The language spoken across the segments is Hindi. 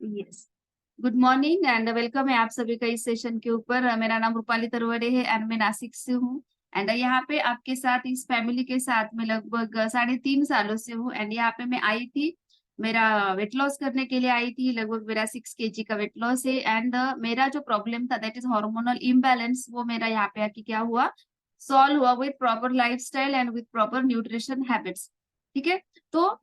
Yes. Good morning and welcome है आप सभी का इस सेशन के ऊपर। मेरा नाम रूपाली तरवड़े है एंड मैं नासिक से हूँ। एंड यहाँ पे आपके साथ इस फैमिली के साथ मैं लगभग 3.5 सालों से हूँ। एंड यहाँ पे मैं आई थी, मेरा वेट लॉस करने के लिए आई थी। लगभग मेरा 6 kg का वेट लॉस है। एंड मेरा जो प्रॉब्लम था दैट इज हार्मोनल इम्बैलेंस, वो मेरा यहाँ पे आके क्या हुआ, सॉल्व हुआ with proper lifestyle and with proper nutrition habits. ठीक है। तो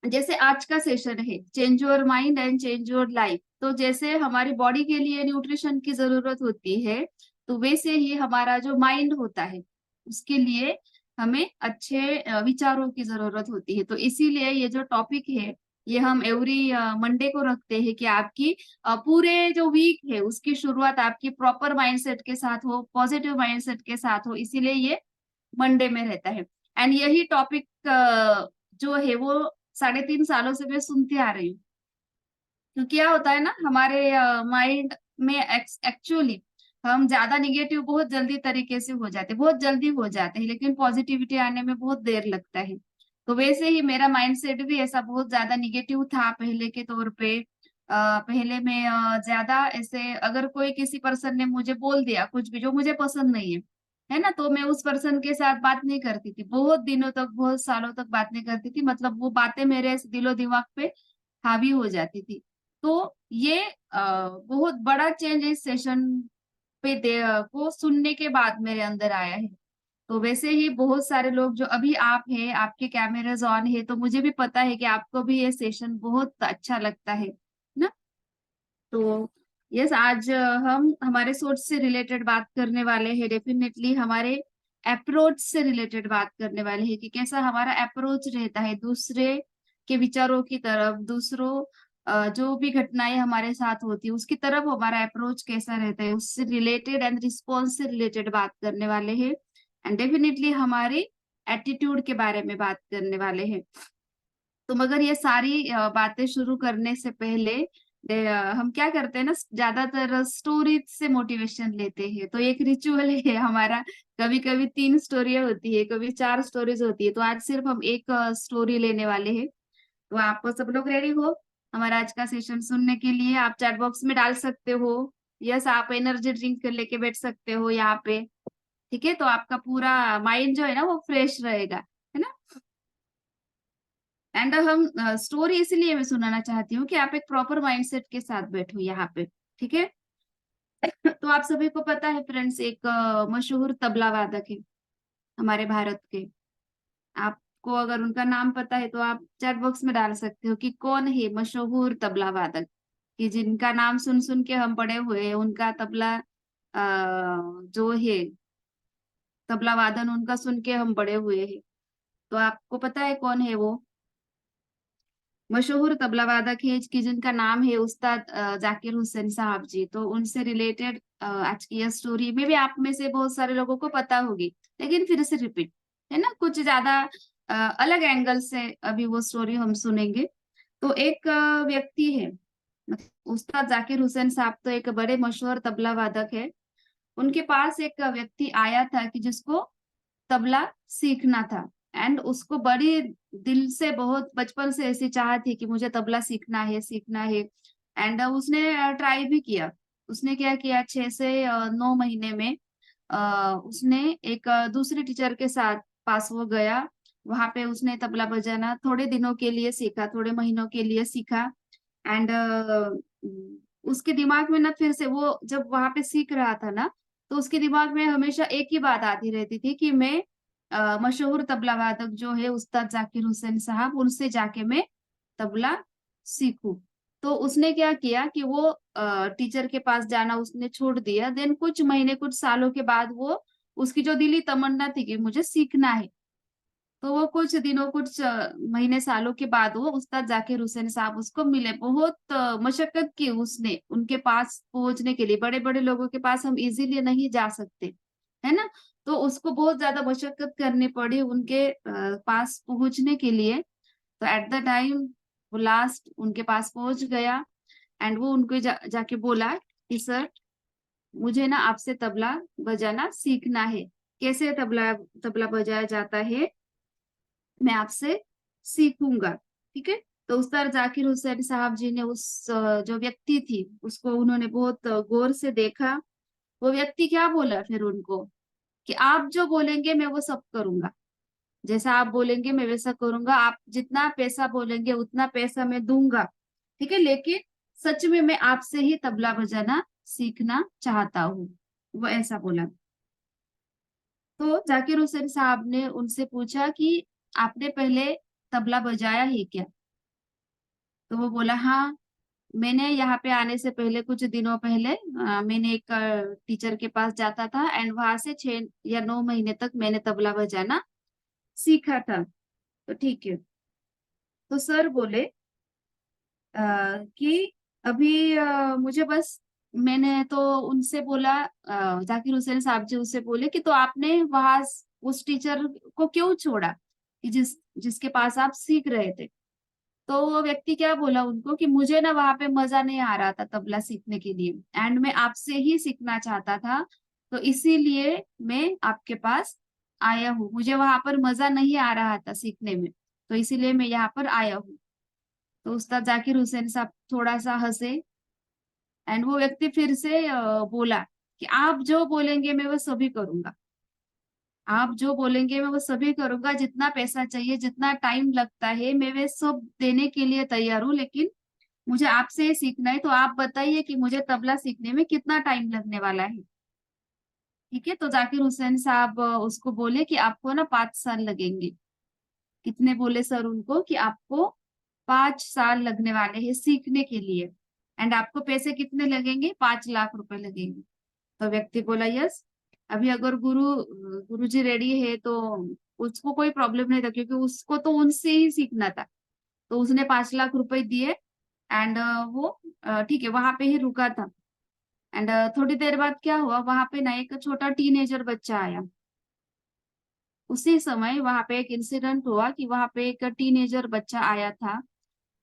जैसे आज का सेशन है change your mind and change your life, तो जैसे हमारी बॉडी के लिए न्यूट्रिशन की जरूरत होती है, तो वैसे ही हमारा जो माइंड होता है उसके लिए हमें अच्छे विचारों की जरूरत होती है। तो इसीलिए ये जो टॉपिक है ये हम एवरी मंडे को रखते हैं कि आपकी पूरे जो वीक है उसकी शुरुआत आपकी प्रॉपर माइंडसेट के साथ हो, पॉजिटिव माइंडसेट के साथ हो, इसीलिए ये मंडे में रहता है। एंड यही टॉपिक जो है वो 3.5 सालों से मैं सुनती आ रही हूँ। तो क्या होता है ना, हमारे माइंड में एक्चुअली हम ज्यादा निगेटिव बहुत जल्दी तरीके से हो जाते हैं, बहुत जल्दी हो जाते हैं, लेकिन पॉजिटिविटी आने में बहुत देर लगता है। तो वैसे ही मेरा माइंडसेट भी ऐसा बहुत ज्यादा निगेटिव था पहले के तौर पे। पहले मैं ज्यादा ऐसे, अगर कोई किसी पर्सन ने मुझे बोल दिया कुछ भी जो मुझे पसंद नहीं है ना, तो मैं उस पर्सन के साथ बात नहीं करती थी, बहुत दिनों तक, बहुत सालों तक बात नहीं करती थी। मतलब वो बातें मेरे दिलो दिमाग पे हावी हो जाती थी। तो ये बहुत बड़ा चेंज इस सेशन पे को सुनने के बाद मेरे अंदर आया है। तो वैसे ही बहुत सारे लोग जो अभी आप हैं, आपके कैमराज ऑन है, तो मुझे भी पता है कि आपको भी ये सेशन बहुत अच्छा लगता है ना। तो यस, आज हम हमारे सोच से रिलेटेड बात करने वाले हैं, डेफिनेटली हमारे अप्रोच से रिलेटेड बात करने वाले हैं कि कैसा हमारा अप्रोच रहता है दूसरे के विचारों की तरफ, दूसरों जो भी घटनाएं हमारे साथ होती है उसकी तरफ हमारा अप्रोच कैसा रहता है, उससे रिलेटेड एंड रिस्पॉन्स से रिलेटेड बात करने वाले हैं। एंड डेफिनेटली हमारे एटीट्यूड के बारे में बात करने वाले हैं। तो मगर ये सारी बातें शुरू करने से पहले हम क्या करते हैं ना, ज्यादातर स्टोरी से मोटिवेशन लेते हैं। तो एक रिचुअल है हमारा, कभी कभी 3 स्टोरियां होती है, कभी 4 स्टोरीज होती है। तो आज सिर्फ हम एक स्टोरी लेने वाले हैं। तो आप सब लोग रेडी हो हमारा आज का सेशन सुनने के लिए? आप चैट बॉक्स में डाल सकते हो यस, आप एनर्जी ड्रिंक लेके बैठ सकते हो यहाँ पे। ठीक है, तो आपका पूरा माइंड जो है ना वो फ्रेश रहेगा, है ना। एंड हम स्टोरी इसलिए मैं सुनाना चाहती हूँ कि आप एक प्रॉपर माइंडसेट के साथ बैठो यहाँ पे। ठीक है। तो आप सभी को पता है फ्रेंड्स, एक मशहूर तबला वादक है हमारे भारत के। आपको अगर उनका नाम पता है तो आप चैट बॉक्स में डाल सकते हो कि कौन है मशहूर तबला वादक, कि जिनका नाम सुन सुन के हम बड़े हुए हैं, उनका तबला जो है, तबला वादन उनका सुन के हम बड़े हुए हैं। तो आपको पता है कौन है वो मशहूर तबला वादक है कि जिनका नाम है उस्ताद जाकिर हुसैन साहब जी। तो उनसे रिलेटेड आज की यह स्टोरी में भी आप में से बहुत सारे लोगों को पता होगी, लेकिन फिर से रिपीट, है ना, कुछ ज्यादा अलग एंगल से अभी वो स्टोरी हम सुनेंगे। तो एक व्यक्ति है, मतलब उस्ताद जाकिर हुसैन साहब तो एक बड़े मशहूर तबला वादक है। उनके पास एक व्यक्ति आया था कि जिसको तबला सीखना था। एंड उसको बड़ी दिल से, बहुत बचपन से ऐसी चाह थी कि मुझे तबला सीखना है, सीखना है। एंड उसने ट्राई भी किया। उसने क्या किया, 6 से 9 महीने में उसने एक दूसरे टीचर के साथ पास वो गया। वहां पे उसने तबला बजाना थोड़े दिनों के लिए सीखा, थोड़े महीनों के लिए सीखा। एंड उसके दिमाग में ना, फिर से वो जब वहां पे सीख रहा था ना, तो उसके दिमाग में हमेशा एक ही बात आती रहती थी कि मैं मशहूर तबला वादक जो है उस्ताद जाकिर हुसैन साहब, उनसे जाके मैं तबला सीखूं। तो उसने क्या किया कि वो टीचर के पास जाना उसने छोड़ दिया। देन कुछ महीने, कुछ सालों के बाद वो, उसकी जो दिली तमन्ना थी कि मुझे सीखना है, तो वो कुछ दिनों, कुछ महीने, सालों के बाद वो उस्ताद जाकिर हुसैन साहब उसको मिले। बहुत मशक्कत की उसने उनके पास पहुंचने के लिए। बड़े बड़े लोगों के पास हम इजीली नहीं जा सकते, है ना। तो उसको बहुत ज्यादा मशक्कत करनी पड़ी उनके पास पहुंचने के लिए। तो एट द टाइम वो लास्ट उनके पास पहुंच गया। एंड वो उनको जाके बोला कि सर, मुझे ना आपसे तबला बजाना सीखना है। कैसे तबला तबला बजाया जाता है मैं आपसे सीखूंगा। ठीक है। तो उस्ताद जाकिर हुसैन साहब जी ने जो व्यक्ति थी उसको उन्होंने बहुत गौर से देखा। वो व्यक्ति क्या बोला फिर उनको कि आप जो बोलेंगे मैं वो सब करूंगा, जैसा आप बोलेंगे मैं वैसा करूंगा, आप जितना पैसा बोलेंगे उतना पैसा मैं दूंगा, ठीक है, लेकिन सच में मैं आपसे ही तबला बजाना सीखना चाहता हूँ। वो ऐसा बोला। तो जाकिर हुसैन साहब ने उनसे पूछा कि आपने पहले तबला बजाया है क्या? तो वो बोला हाँ, मैंने यहाँ पे आने से पहले कुछ दिनों पहले मैंने एक टीचर के पास जाता था एंड वहां से 6 या 9 महीने तक मैंने तबला बजाना सीखा था। तो ठीक है। तो सर बोले कि अभी मुझे बस, मैंने तो उनसे बोला, जाकिर हुसैन साहब जी उससे बोले कि तो आपने वहां उस टीचर को क्यों छोड़ा कि जिसके पास आप सीख रहे थे? तो वो व्यक्ति क्या बोला उनको कि मुझे ना वहां पे मजा नहीं आ रहा था तबला सीखने के लिए एंड मैं आपसे ही सीखना चाहता था, तो इसीलिए मैं आपके पास आया हूँ। मुझे वहां पर मजा नहीं आ रहा था सीखने में, तो इसीलिए मैं यहाँ पर आया हूँ। तो उस्ताद जाकिर हुसैन साहब थोड़ा सा हंसे एंड वो व्यक्ति फिर से बोला कि आप जो बोलेंगे मैं वो सभी करूंगा, आप जो बोलेंगे मैं वो सभी करूंगा, जितना पैसा चाहिए जितना टाइम लगता है मैं वे सब देने के लिए तैयार हूँ, लेकिन मुझे आपसे ही सीखना है। तो आप बताइए कि मुझे तबला सीखने में कितना टाइम लगने वाला है? ठीक है। तो जाकिर हुसैन साहब उसको बोले कि आपको ना 5 साल लगेंगे। कितने बोले सर उनको कि आपको 5 साल लगने वाले हैं सीखने के लिए एंड आपको पैसे कितने लगेंगे? 5 लाख रुपए लगेंगे। तो व्यक्ति बोला यस। अभी अगर गुरुजी रेडी है तो उसको कोई प्रॉब्लम नहीं था, क्योंकि उसको तो उनसे ही सीखना था। तो उसने 5 लाख रुपए दिए एंड वो ठीक है वहां पे ही रुका था। एंड थोड़ी देर बाद क्या हुआ, वहां पे ना एक छोटा टीनेजर बच्चा आया। उसी समय वहां पे एक इंसिडेंट हुआ कि वहां पे एक टीनेजर बच्चा आया था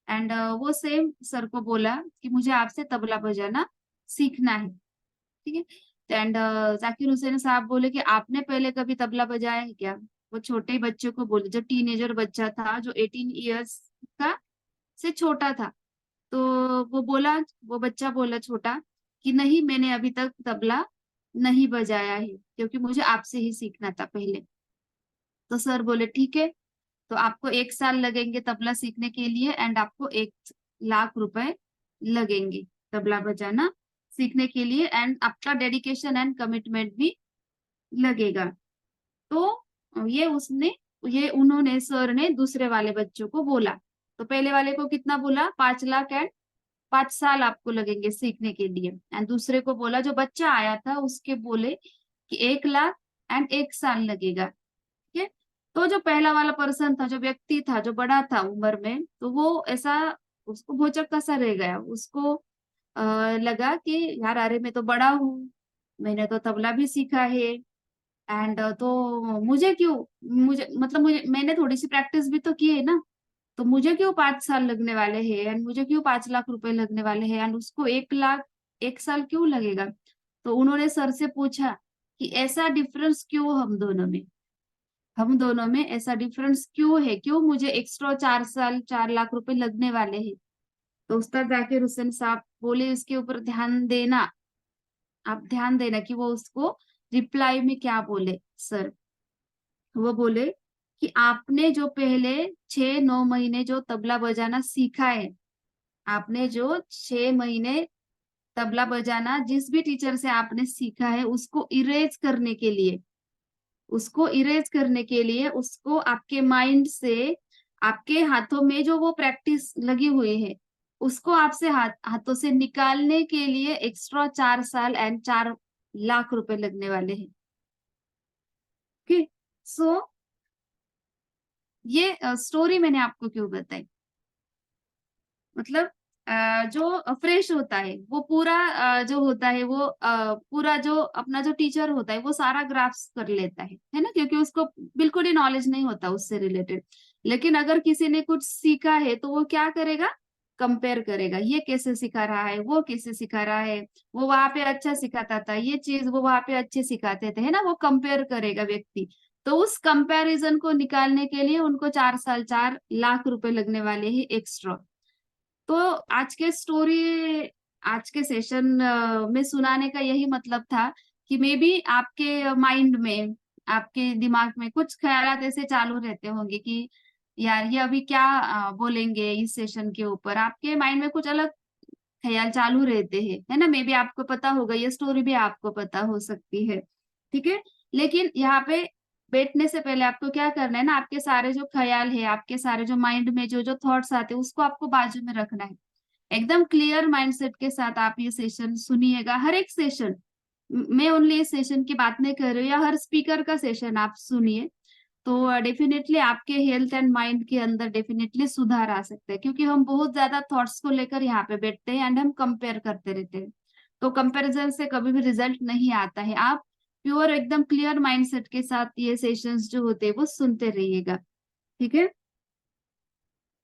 एंड वो सेम सर को बोला कि मुझे आपसे तबला बजाना सीखना है। ठीक है। एंड जाकिर हुसैन साहब बोले कि आपने पहले कभी तबला बजाया है क्या? वो छोटे बच्चे को बोले, जो टीनेजर बच्चा था जो 18 ईयर्स का से छोटा था। तो वो बोला, वो बच्चा बोला छोटा कि नहीं, मैंने अभी तक तबला नहीं बजाया है, क्योंकि मुझे आपसे ही सीखना था पहले। तो सर बोले ठीक है, तो आपको 1 साल लगेंगे तबला सीखने के लिए एंड आपको 1 लाख रुपए लगेंगे तबला बजाना सीखने के लिए एंड आपका डेडिकेशन एंड कमिटमेंट भी लगेगा। तो ये उन्होंने सर ने दूसरे वाले बच्चों को बोला। तो पहले वाले को कितना बोला? 5 लाख एंड 5 साल आपको लगेंगे सीखने के लिए। एंड दूसरे को बोला, जो बच्चा आया था उसके बोले कि 1 लाख एंड 1 साल लगेगा। ठीक है। तो जो पहला वाला पर्सन था, जो व्यक्ति था, जो बड़ा था उम्र में, तो वो ऐसा, उसको भौचक्का सा रह गया। उसको लगा कि यार अरे मैं तो बड़ा हूँ, मैंने तो तबला भी सीखा है एंड तो मुझे मैंने थोड़ी सी प्रैक्टिस भी तो की है ना, तो मुझे क्यों 5 साल लगने वाले हैं एंड मुझे क्यों 5 लाख रुपए लगने वाले हैं एंड उसको 1 लाख 1 साल क्यों लगेगा? तो उन्होंने सर से पूछा कि ऐसा डिफरेंस क्यों हम दोनों में ऐसा डिफरेंस क्यों है, क्यों मुझे एक्स्ट्रा 4 साल 4 लाख रुपए लगने वाले हैं? तो उस्ताद जाकिर हुसैन साहब बोले इसके ऊपर ध्यान देना, आप ध्यान देना कि वो उसको रिप्लाई में क्या बोले सर। वो बोले कि आपने जो पहले 6-9 महीने जो तबला बजाना सीखा है, आपने जो 6 महीने तबला बजाना जिस भी टीचर से आपने सीखा है, उसको इरेज करने के लिए उसको आपके माइंड से, आपके हाथों में जो वो प्रैक्टिस लगी हुई है उसको आपसे हाथों से निकालने के लिए एक्स्ट्रा 4 साल एंड 4 लाख रुपए लगने वाले हैं। ओके। सो ये स्टोरी मैंने आपको क्यों बताई? मतलब जो फ्रेश होता है वो पूरा जो होता है वो पूरा जो अपना जो टीचर होता है वो सारा ग्राफ्स कर लेता है ना, क्योंकि उसको बिल्कुल ही नॉलेज नहीं होता उससे रिलेटेड। लेकिन अगर किसी ने कुछ सीखा है तो वो क्या करेगा? कंपेयर करेगा, ये कैसे सिखा रहा है, वो कैसे सिखा रहा है, वो वहां पे अच्छा सिखाता था ये चीज, वो वहां पे अच्छे सिखाते थे, है ना, वो कंपेयर करेगा व्यक्ति। तो उस कंपैरिजन को निकालने के लिए उनको 4 साल 4 लाख रुपए लगने वाले हैं एक्स्ट्रा। तो आज के सेशन में सुनाने का यही मतलब था कि मे बी आपके माइंड में, आपके दिमाग में कुछ ख्यालात ऐसे चालू रहते होंगे कि यार ये अभी क्या बोलेंगे इस सेशन के ऊपर। आपके माइंड में कुछ अलग ख्याल चालू रहते हैं, है ना। मे बी आपको पता होगा, ये स्टोरी भी आपको पता हो सकती है, ठीक है। लेकिन यहाँ पे बैठने से पहले आपको क्या करना है ना, आपके सारे जो ख्याल है, आपके सारे जो माइंड में जो जो थॉट्स आते हैं, उसको आपको बाजू में रखना है। एकदम क्लियर माइंडसेट के साथ आप ये सेशन सुनिएगा, हर एक सेशन। मैं ओनली इस सेशन की बात नहीं कर रही हूँ, या हर स्पीकर का सेशन आप सुनिए, तो डेफिनेटली आपके हेल्थ एंड माइंड के अंदर डेफिनेटली सुधार आ सकता है। क्योंकि हम बहुत ज्यादा थॉट्स को लेकर यहाँ पे बैठते हैं एंड हम कंपेयर करते रहते हैं, तो कंपैरिजन से कभी भी रिजल्ट नहीं आता है। आप प्योर एकदम क्लियर माइंडसेट के साथ ये सेशंस जो होते हैं वो सुनते रहिएगा, ठीक है।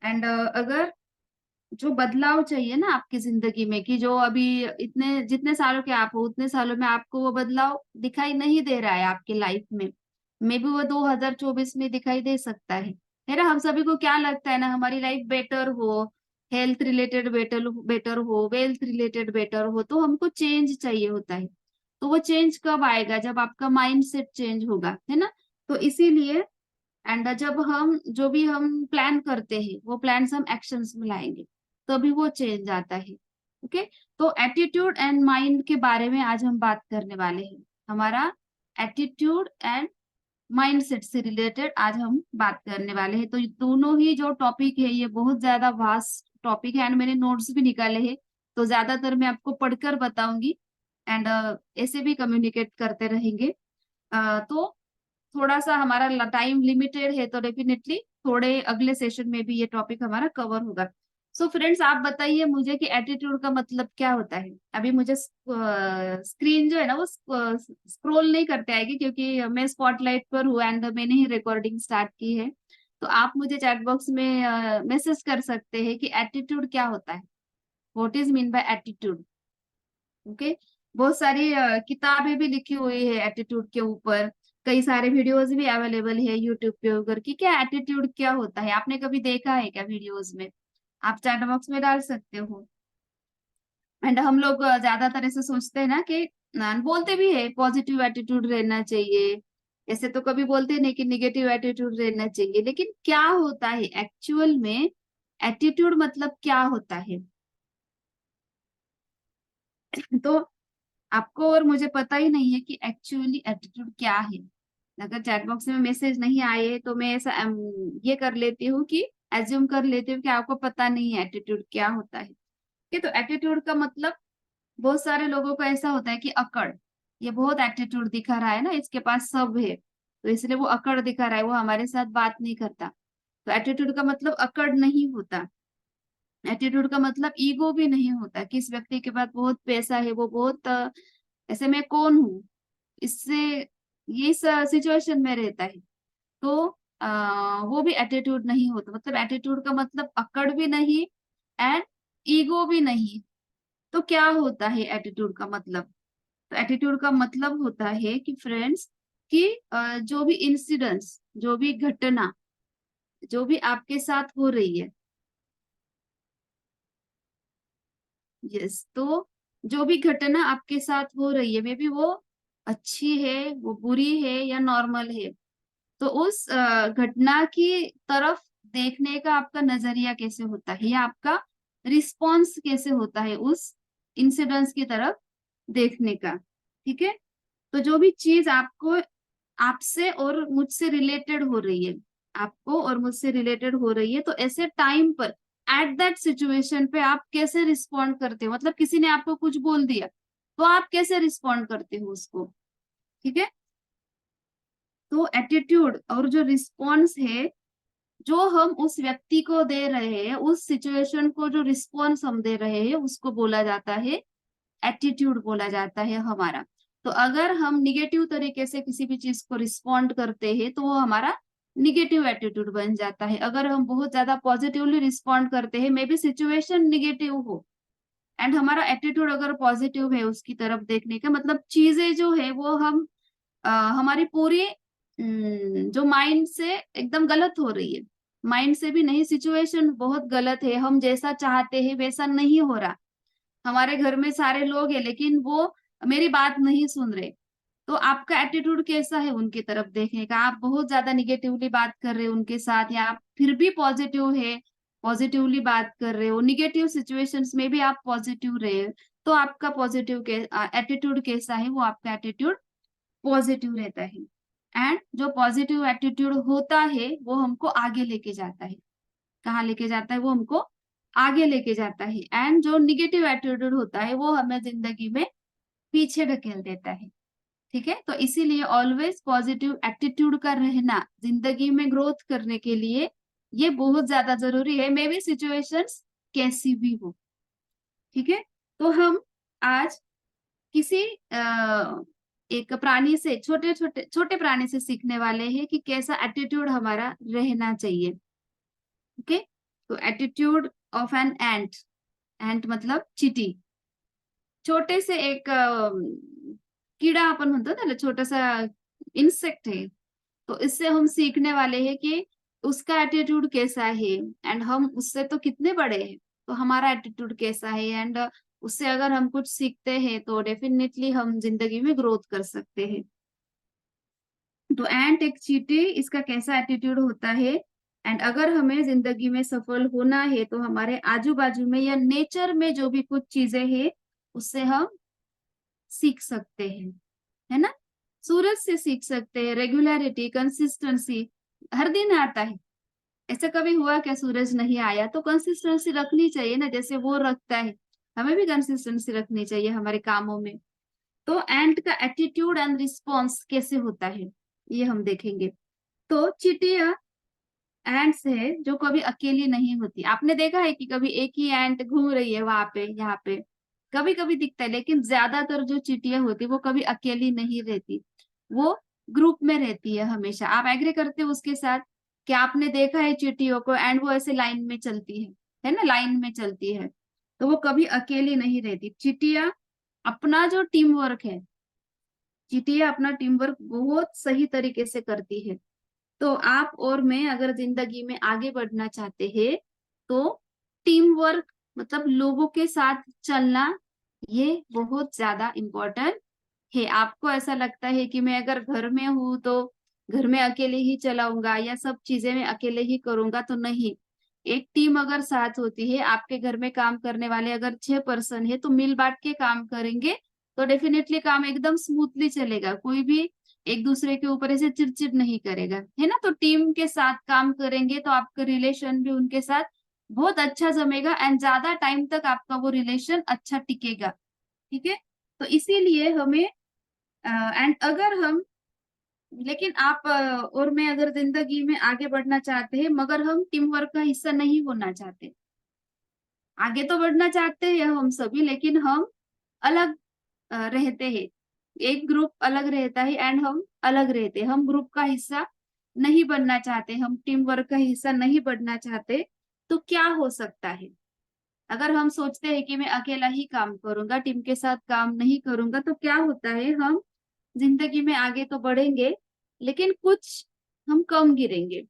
एंड अगर जो बदलाव चाहिए ना आपकी जिंदगी में, कि जो अभी इतने जितने सालों के आप हो उतने सालों में आपको वो बदलाव दिखाई नहीं दे रहा है आपकी लाइफ में, मे बी वो 2024 में दिखाई दे सकता है ना। हम सभी को क्या लगता है ना, हमारी लाइफ बेटर हो, हेल्थ रिलेटेड बेटर बेटर हो, वेल्थ रिलेटेड बेटर हो, तो हमको चेंज चाहिए होता है। तो वो चेंज कब आएगा? जब आपका माइंड सेट चेंज होगा, है ना। तो इसीलिए एंड जब हम जो भी हम प्लान करते हैं वो प्लान्स हम एक्शंस में लाएंगे, तभी वो चेंज आता है। ओके। तो एटीट्यूड एंड माइंड के बारे में आज हम बात करने वाले हैं। हमारा एटीट्यूड एंड माइंडसेट से रिलेटेड आज हम बात करने वाले हैं। तो ये दोनों ही जो टॉपिक है ये बहुत ज्यादा वास्ट टॉपिक है, एंड मैंने नोट्स भी निकाले हैं, तो ज्यादातर मैं आपको पढ़कर बताऊंगी एंड ऐसे भी कम्युनिकेट करते रहेंगे। तो थोड़ा सा हमारा टाइम लिमिटेड है, तो डेफिनेटली थोड़े अगले सेशन में भी ये टॉपिक हमारा कवर होगा। सो फ्रेंड्स, आप बताइए मुझे कि एटीट्यूड का मतलब क्या होता है। अभी मुझे स्क्रीन जो है ना वो स्क्रॉल नहीं करते आएगी, क्योंकि मैं स्पॉटलाइट पर हूँ एंड मैंने ही रिकॉर्डिंग स्टार्ट की है। तो आप मुझे चैट बॉक्स में मैसेज कर सकते हैं कि एटीट्यूड क्या होता है, what is mean by attitude. Okay. बहुत सारी किताबें भी लिखी हुई है एटीट्यूड के ऊपर, कई सारे वीडियोस भी अवेलेबल है यूट्यूब पे ऊपर कि क्या एटीट्यूड क्या होता है। आपने कभी देखा है क्या वीडियोस में? आप चैट बॉक्स में डाल सकते हो। एंड हम लोग ज्यादातर ऐसे सोचते हैं ना कि बोलते भी है पॉजिटिव एटीट्यूड रहना चाहिए, ऐसे तो कभी बोलते नहीं कि निगेटिव एटीट्यूड रहना चाहिए। लेकिन क्या होता है एक्चुअल में, एटीट्यूड मतलब क्या होता है? तो आपको और मुझे पता ही नहीं है कि एक्चुअली एटीट्यूड क्या है। अगर चैट बॉक्स में मैसेज नहीं आए तो मैं ऐसा ये कर लेती हूँ कि एज्यूम कर लेती हूँ कि आपको पता नहीं है एटीट्यूड क्या होता है। ठीक है, तो एटीट्यूड का मतलब, बहुत सारे लोगों को ऐसा होता है कि अकड़, ये बहुत एटीट्यूड दिखा रहा है ना, इसके पास सब है तो इसलिए वो अकड़ दिखा रहा है, वो हमारे साथ बात नहीं करता। तो एटीट्यूड का मतलब अकड़ नहीं होता। एटीट्यूड का मतलब ईगो भी नहीं होता। किस व्यक्ति के पास बहुत पैसा है, वो बहुत ऐसे मैं कौन हूँ, इससे ये सिचुएशन में रहता है, तो वो भी एटीट्यूड नहीं होता। मतलब एटीट्यूड का मतलब अकड़ भी नहीं एंड ईगो भी नहीं। तो क्या होता है एटीट्यूड का मतलब? तो एटीट्यूड का मतलब होता है कि फ्रेंड्स, कि जो भी इंसिडेंट्स, जो भी घटना, जो भी आपके साथ हो रही है, यस, तो जो भी घटना आपके साथ हो रही है, मे बी वो अच्छी है, वो बुरी है या नॉर्मल है, तो उस घटना की तरफ देखने का आपका नजरिया कैसे होता है, या आपका रिस्पॉन्स कैसे होता है उस इंसिडेंट्स की तरफ देखने का। ठीक है। तो जो भी चीज आपको, आपसे और मुझसे रिलेटेड हो रही है, आपको और मुझसे रिलेटेड हो रही है, तो ऐसे टाइम पर, एट दैट सिचुएशन पे आप कैसे रिस्पॉन्ड करते हो। मतलब किसी ने आपको कुछ बोल दिया, तो आप कैसे रिस्पॉन्ड करते हो उसको। ठीक है। तो एटीट्यूड और जो रिस्पॉन्स है, जो हम उस व्यक्ति को दे रहे हैं, उस सिचुएशन को जो रिस्पॉन्स हम दे रहे हैं, उसको बोला जाता है एटीट्यूड, बोला जाता है हमारा। तो अगर हम निगेटिव तरीके से किसी भी चीज को रिस्पॉन्ड करते हैं, तो वो हमारा निगेटिव एटीट्यूड बन जाता है। अगर हम बहुत ज्यादा पॉजिटिवली रिस्पॉन्ड करते हैं, मे बी सिचुएशन निगेटिव हो, एंड हमारा एटीट्यूड अगर पॉजिटिव है उसकी तरफ देखने का, मतलब चीजें जो है वो हम हमारी पूरी जो माइंड से एकदम गलत हो रही है, माइंड से भी नहीं, सिचुएशन बहुत गलत है, हम जैसा चाहते हैं वैसा नहीं हो रहा, हमारे घर में सारे लोग हैं लेकिन वो मेरी बात नहीं सुन रहे, तो आपका एटीट्यूड कैसा है उनकी तरफ देखने का? आप बहुत ज्यादा निगेटिवली बात कर रहे हो उनके साथ, या आप फिर भी पॉजिटिव है, पॉजिटिवली बात कर रहे हो, निगेटिव सिचुएशंस में भी आप पॉजिटिव रहे, तो आपका पॉजिटिव के एटीट्यूड कैसा है? वो आपका एटीट्यूड पॉजिटिव रहता है। एंड जो पॉजिटिव एटीट्यूड होता है वो हमको आगे लेके जाता है। कहाँ लेके जाता है? वो हमको आगे लेके जाता है। एंड जो निगेटिव एटीट्यूड होता है वो हमें जिंदगी में पीछे ढकेल देता है। ठीक है, तो इसीलिए ऑलवेज पॉजिटिव एटीट्यूड का रहना जिंदगी में ग्रोथ करने के लिए ये बहुत ज्यादा जरूरी है, मे बी सिचुएशंस कैसी भी हो। ठीक है, तो हम आज किसी एक प्राणी से, छोटे छोटे छोटे प्राणी से सीखने वाले हैं कि कैसा एटीट्यूड हमारा रहना चाहिए। ओके, तो एटीट्यूड ऑफ एन एंट, एंट मतलब चींटी, छोटे से एक कीड़ा अपन म्हणतो ना, छोटा सा इंसेक्ट है, तो इससे हम सीखने वाले हैं कि उसका एटीट्यूड कैसा है, एंड हम उससे तो कितने बड़े हैं, तो हमारा एटीट्यूड कैसा है, एंड उससे अगर हम कुछ सीखते हैं तो डेफिनेटली हम जिंदगी में ग्रोथ कर सकते हैं। तो एंट एक चींटी, इसका कैसा एटीट्यूड होता है, एंड अगर हमें जिंदगी में सफल होना है तो हमारे आजू बाजू में या नेचर में जो भी कुछ चीजें हैं उससे हम सीख सकते हैं, है ना? सूरज से सीख सकते हैं, रेगुलरिटी, कंसिस्टेंसी, हर दिन आता है, ऐसा कभी हुआ क्या सूरज नहीं आया? तो कंसिस्टेंसी रखनी चाहिए ना, जैसे वो रखता है, हमें भी कंसिस्टेंसी रखनी चाहिए हमारे कामों में। तो एंट का एटीट्यूड एंड रिस्पॉन्स कैसे होता है ये हम देखेंगे। तो चींटियां एंट्स है जो कभी अकेली नहीं होती। आपने देखा है कि कभी एक ही एंट घूम रही है वहां पे, यहाँ पे कभी कभी दिखता है, लेकिन ज्यादातर जो चींटियां होती वो कभी अकेली नहीं रहती, वो ग्रुप में रहती है हमेशा। आप एग्री करते हो उसके साथ? कि आपने देखा है चींटियों को, एंड वो ऐसे लाइन में चलती है ना, लाइन में चलती है, तो वो कभी अकेली नहीं रहती। चींटियां अपना जो टीम वर्क है, चींटियां अपना टीम वर्क बहुत सही तरीके से करती है। तो आप और मैं अगर जिंदगी में आगे बढ़ना चाहते हैं तो टीम वर्क मतलब लोगों के साथ चलना, ये बहुत ज्यादा इम्पोर्टेंट है। आपको ऐसा लगता है कि मैं अगर घर में हूँ तो घर में अकेले ही चलाऊंगा या सब चीजें मैं अकेले ही करूंगा, तो नहीं। एक टीम अगर साथ होती है, आपके घर में काम करने वाले अगर 6 पर्सन है तो मिल बांट के काम करेंगे तो डेफिनेटली काम एकदम स्मूथली चलेगा, कोई भी एक दूसरे के ऊपर ऐसे चिड़चिड़ नहीं करेगा, है ना? तो टीम के साथ काम करेंगे तो आपका रिलेशन भी उनके साथ बहुत अच्छा जमेगा, एंड ज्यादा टाइम तक आपका वो रिलेशन अच्छा टिकेगा। ठीक है, तो इसीलिए हमें एंड अगर हम, लेकिन आप और मैं अगर जिंदगी में आगे बढ़ना चाहते हैं मगर हम टीम वर्क का हिस्सा नहीं होना चाहते, आगे तो बढ़ना चाहते हैं हम सभी, लेकिन हम अलग रहते हैं, एक ग्रुप अलग रहता है एंड हम अलग रहते हैं, हम ग्रुप का हिस्सा नहीं बनना चाहते, हम टीम वर्क का हिस्सा नहीं बनना चाहते, तो क्या हो सकता है? अगर हम सोचते हैं कि मैं अकेला ही काम करूंगा, टीम के साथ काम नहीं करूंगा, तो क्या होता है, हम जिंदगी में आगे तो बढ़ेंगे लेकिन कुछ हम कम गिरेंगे।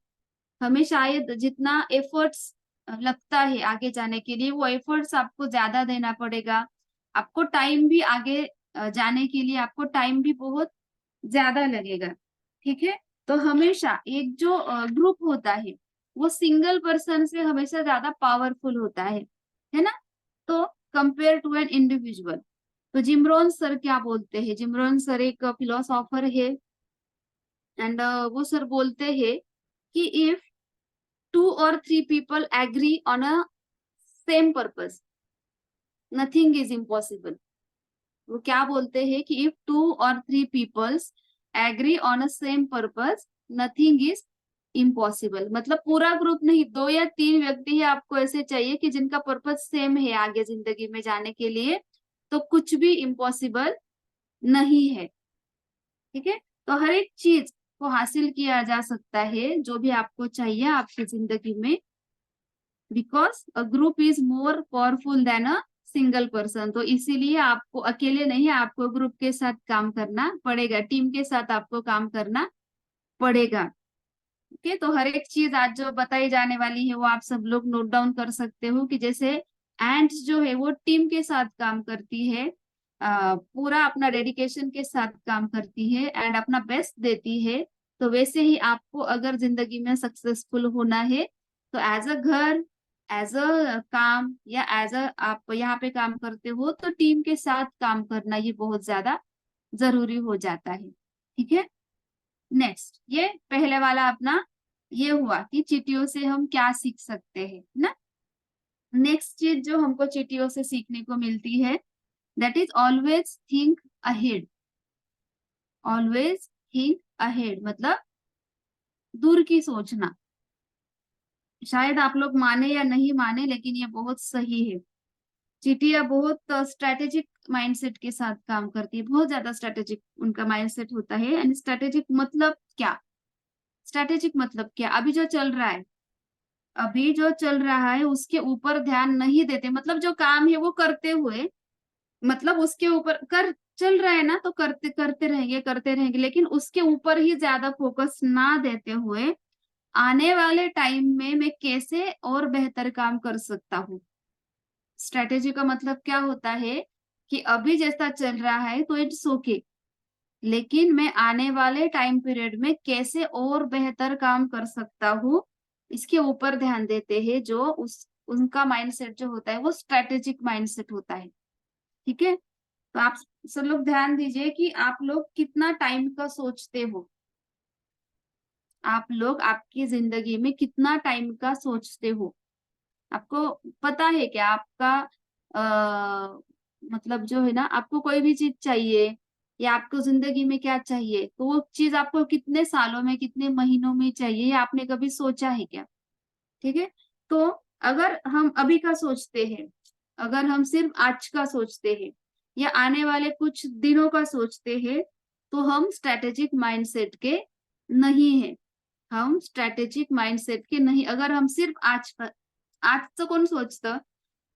हमें शायद जितना एफर्ट्स लगता है आगे जाने के लिए, वो एफर्ट्स आपको ज्यादा देना पड़ेगा, आपको टाइम भी आगे जाने के लिए आपको टाइम भी बहुत ज्यादा लगेगा। ठीक है, तो हमेशा एक जो ग्रुप होता है वो सिंगल पर्सन से हमेशा ज्यादा पावरफुल होता है ना? तो कंपेयर टू एन इंडिविजुअल, तो जिमरोन सर क्या बोलते हैं? जिमरोन सर एक फिलोसॉफर है, एंड वो सर बोलते हैं कि if 2 or 3 people agree on a same purpose, nothing is impossible। वो क्या बोलते हैं कि if 2 or 3 peoples agree on a same purpose, nothing is impossible. मतलब पूरा ग्रुप नहीं, 2 या 3 व्यक्ति ही आपको ऐसे चाहिए कि जिनका पर्पस सेम है आगे जिंदगी में जाने के लिए, तो कुछ भी इम्पॉसिबल नहीं है। ठीक है, तो हर एक चीज को हासिल किया जा सकता है जो भी आपको चाहिए आपकी जिंदगी में, because a group is more powerful than a single person. तो इसीलिए आपको अकेले नहीं, आपको ग्रुप के साथ काम करना पड़ेगा, टीम के साथ आपको काम करना पड़ेगा। ओके, तो हर एक चीज आज जो बताई जाने वाली है वो आप सब लोग नोट डाउन कर सकते हो कि जैसे एंड्स जो है वो टीम के साथ काम करती है, पूरा अपना डेडिकेशन के साथ काम करती है एंड अपना बेस्ट देती है। तो वैसे ही आपको अगर जिंदगी में सक्सेसफुल होना है तो एज अ घर, एज अ काम या एज अ आप यहाँ पे काम करते हो तो टीम के साथ काम करना ये बहुत ज्यादा जरूरी हो जाता है। ठीक है, नेक्स्ट ये पहले वाला अपना ये हुआ कि चींटियों से हम क्या सीख सकते हैं ना। नेक्स्ट चीज जो हमको चींटियों से सीखने को मिलती है that is always think ahead. Always think ahead मतलब दूर की सोचना। शायद आप लोग माने या नहीं माने लेकिन ये बहुत सही है। चींटियां बहुत स्ट्रेटेजिक माइंडसेट के साथ काम करती है, बहुत ज्यादा स्ट्रेटेजिक उनका माइंडसेट होता है। एंड स्ट्रेटेजिक मतलब क्या, स्ट्रेटेजिक मतलब क्या, अभी जो चल रहा है उसके ऊपर ध्यान नहीं देते, मतलब जो काम है वो करते हुए, मतलब उसके ऊपर कर चल रहा है ना तो करते करते रहेंगे लेकिन उसके ऊपर ही ज्यादा फोकस ना देते हुए आने वाले टाइम में मैं कैसे और बेहतर काम कर सकता हूँ। स्ट्रेटेजी का मतलब क्या होता है कि अभी जैसा चल रहा है तो इट्स ओके, लेकिन मैं आने वाले टाइम पीरियड में कैसे और बेहतर काम कर सकता हूँ इसके ऊपर ध्यान देते हैं। जो उस उनका माइंडसेट जो होता है वो स्ट्रेटेजिक माइंडसेट होता है। ठीक है, तो आप सब लोग ध्यान दीजिए कि आप लोग कितना टाइम का सोचते हो, आप लोग आपकी जिंदगी में कितना टाइम का सोचते हो। आपको पता है क्या आपका मतलब जो है ना, आपको कोई भी चीज चाहिए या आपको जिंदगी में क्या चाहिए तो वो चीज आपको कितने सालों में कितने महीनों में चाहिए ये आपने कभी सोचा है क्या। ठीक है, तो अगर हम अभी का सोचते हैं, अगर हम सिर्फ आज का सोचते हैं या आने वाले कुछ दिनों का सोचते हैं तो हम स्ट्रेटेजिक माइंडसेट के नहीं है। हम स्ट्रेटेजिक माइंडसेट के नहीं, अगर हम सिर्फ आज का, आज तो कौन सोचता,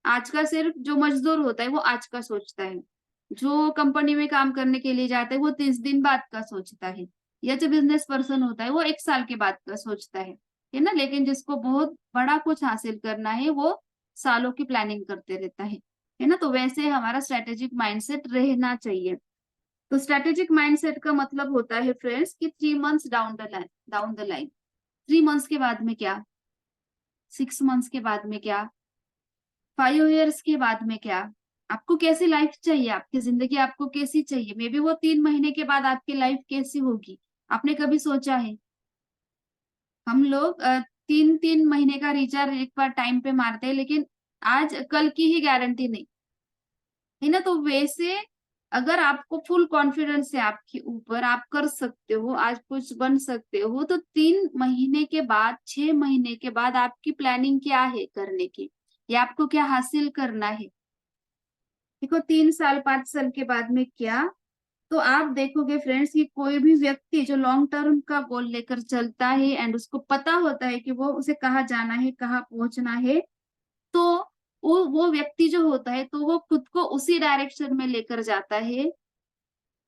आज का सिर्फ जो मजदूर होता है वो आज का सोचता है, जो कंपनी में काम करने के लिए जाता है वो 30 दिन बाद का सोचता है, या जो बिजनेस पर्सन होता है वो 1 साल के बाद का सोचता है ना। लेकिन जिसको बहुत बड़ा कुछ हासिल करना है वो सालों की प्लानिंग करते रहता है ना। तो वैसे हमारा स्ट्रेटेजिक माइंडसेट रहना चाहिए। तो स्ट्रेटेजिक माइंडसेट का मतलब होता है फ्रेंड्स कि 3 months down the line, 3 months के बाद में क्या, 6 मंथ्स के बाद में क्या, 5 इयर्स के बाद में क्या, आपको कैसी लाइफ चाहिए, आपकी जिंदगी आपको कैसी चाहिए, मे बी वो 3 महीने के बाद आपकी लाइफ कैसी होगी, आपने कभी सोचा है। हम लोग 3 3 महीने का रिचार्ज एक बार टाइम पे मारते हैं लेकिन आज कल की ही गारंटी नहीं है ना। तो वैसे अगर आपको फुल कॉन्फिडेंस है आपके ऊपर, आप कर सकते हो, आज कुछ बन सकते हो, तो 3 महीने के बाद 6 महीने के बाद आपकी प्लानिंग क्या है करने की, या आपको क्या हासिल करना है। देखो 3 साल 5 साल के बाद में क्या, तो आप देखोगे फ्रेंड्स कि कोई भी व्यक्ति जो लॉन्ग टर्म का गोल लेकर चलता है एंड उसको पता होता है कि वो उसे कहाँ जाना है कहाँ पहुंचना है, तो वो व्यक्ति जो होता है तो वो खुद को उसी डायरेक्शन में लेकर जाता है।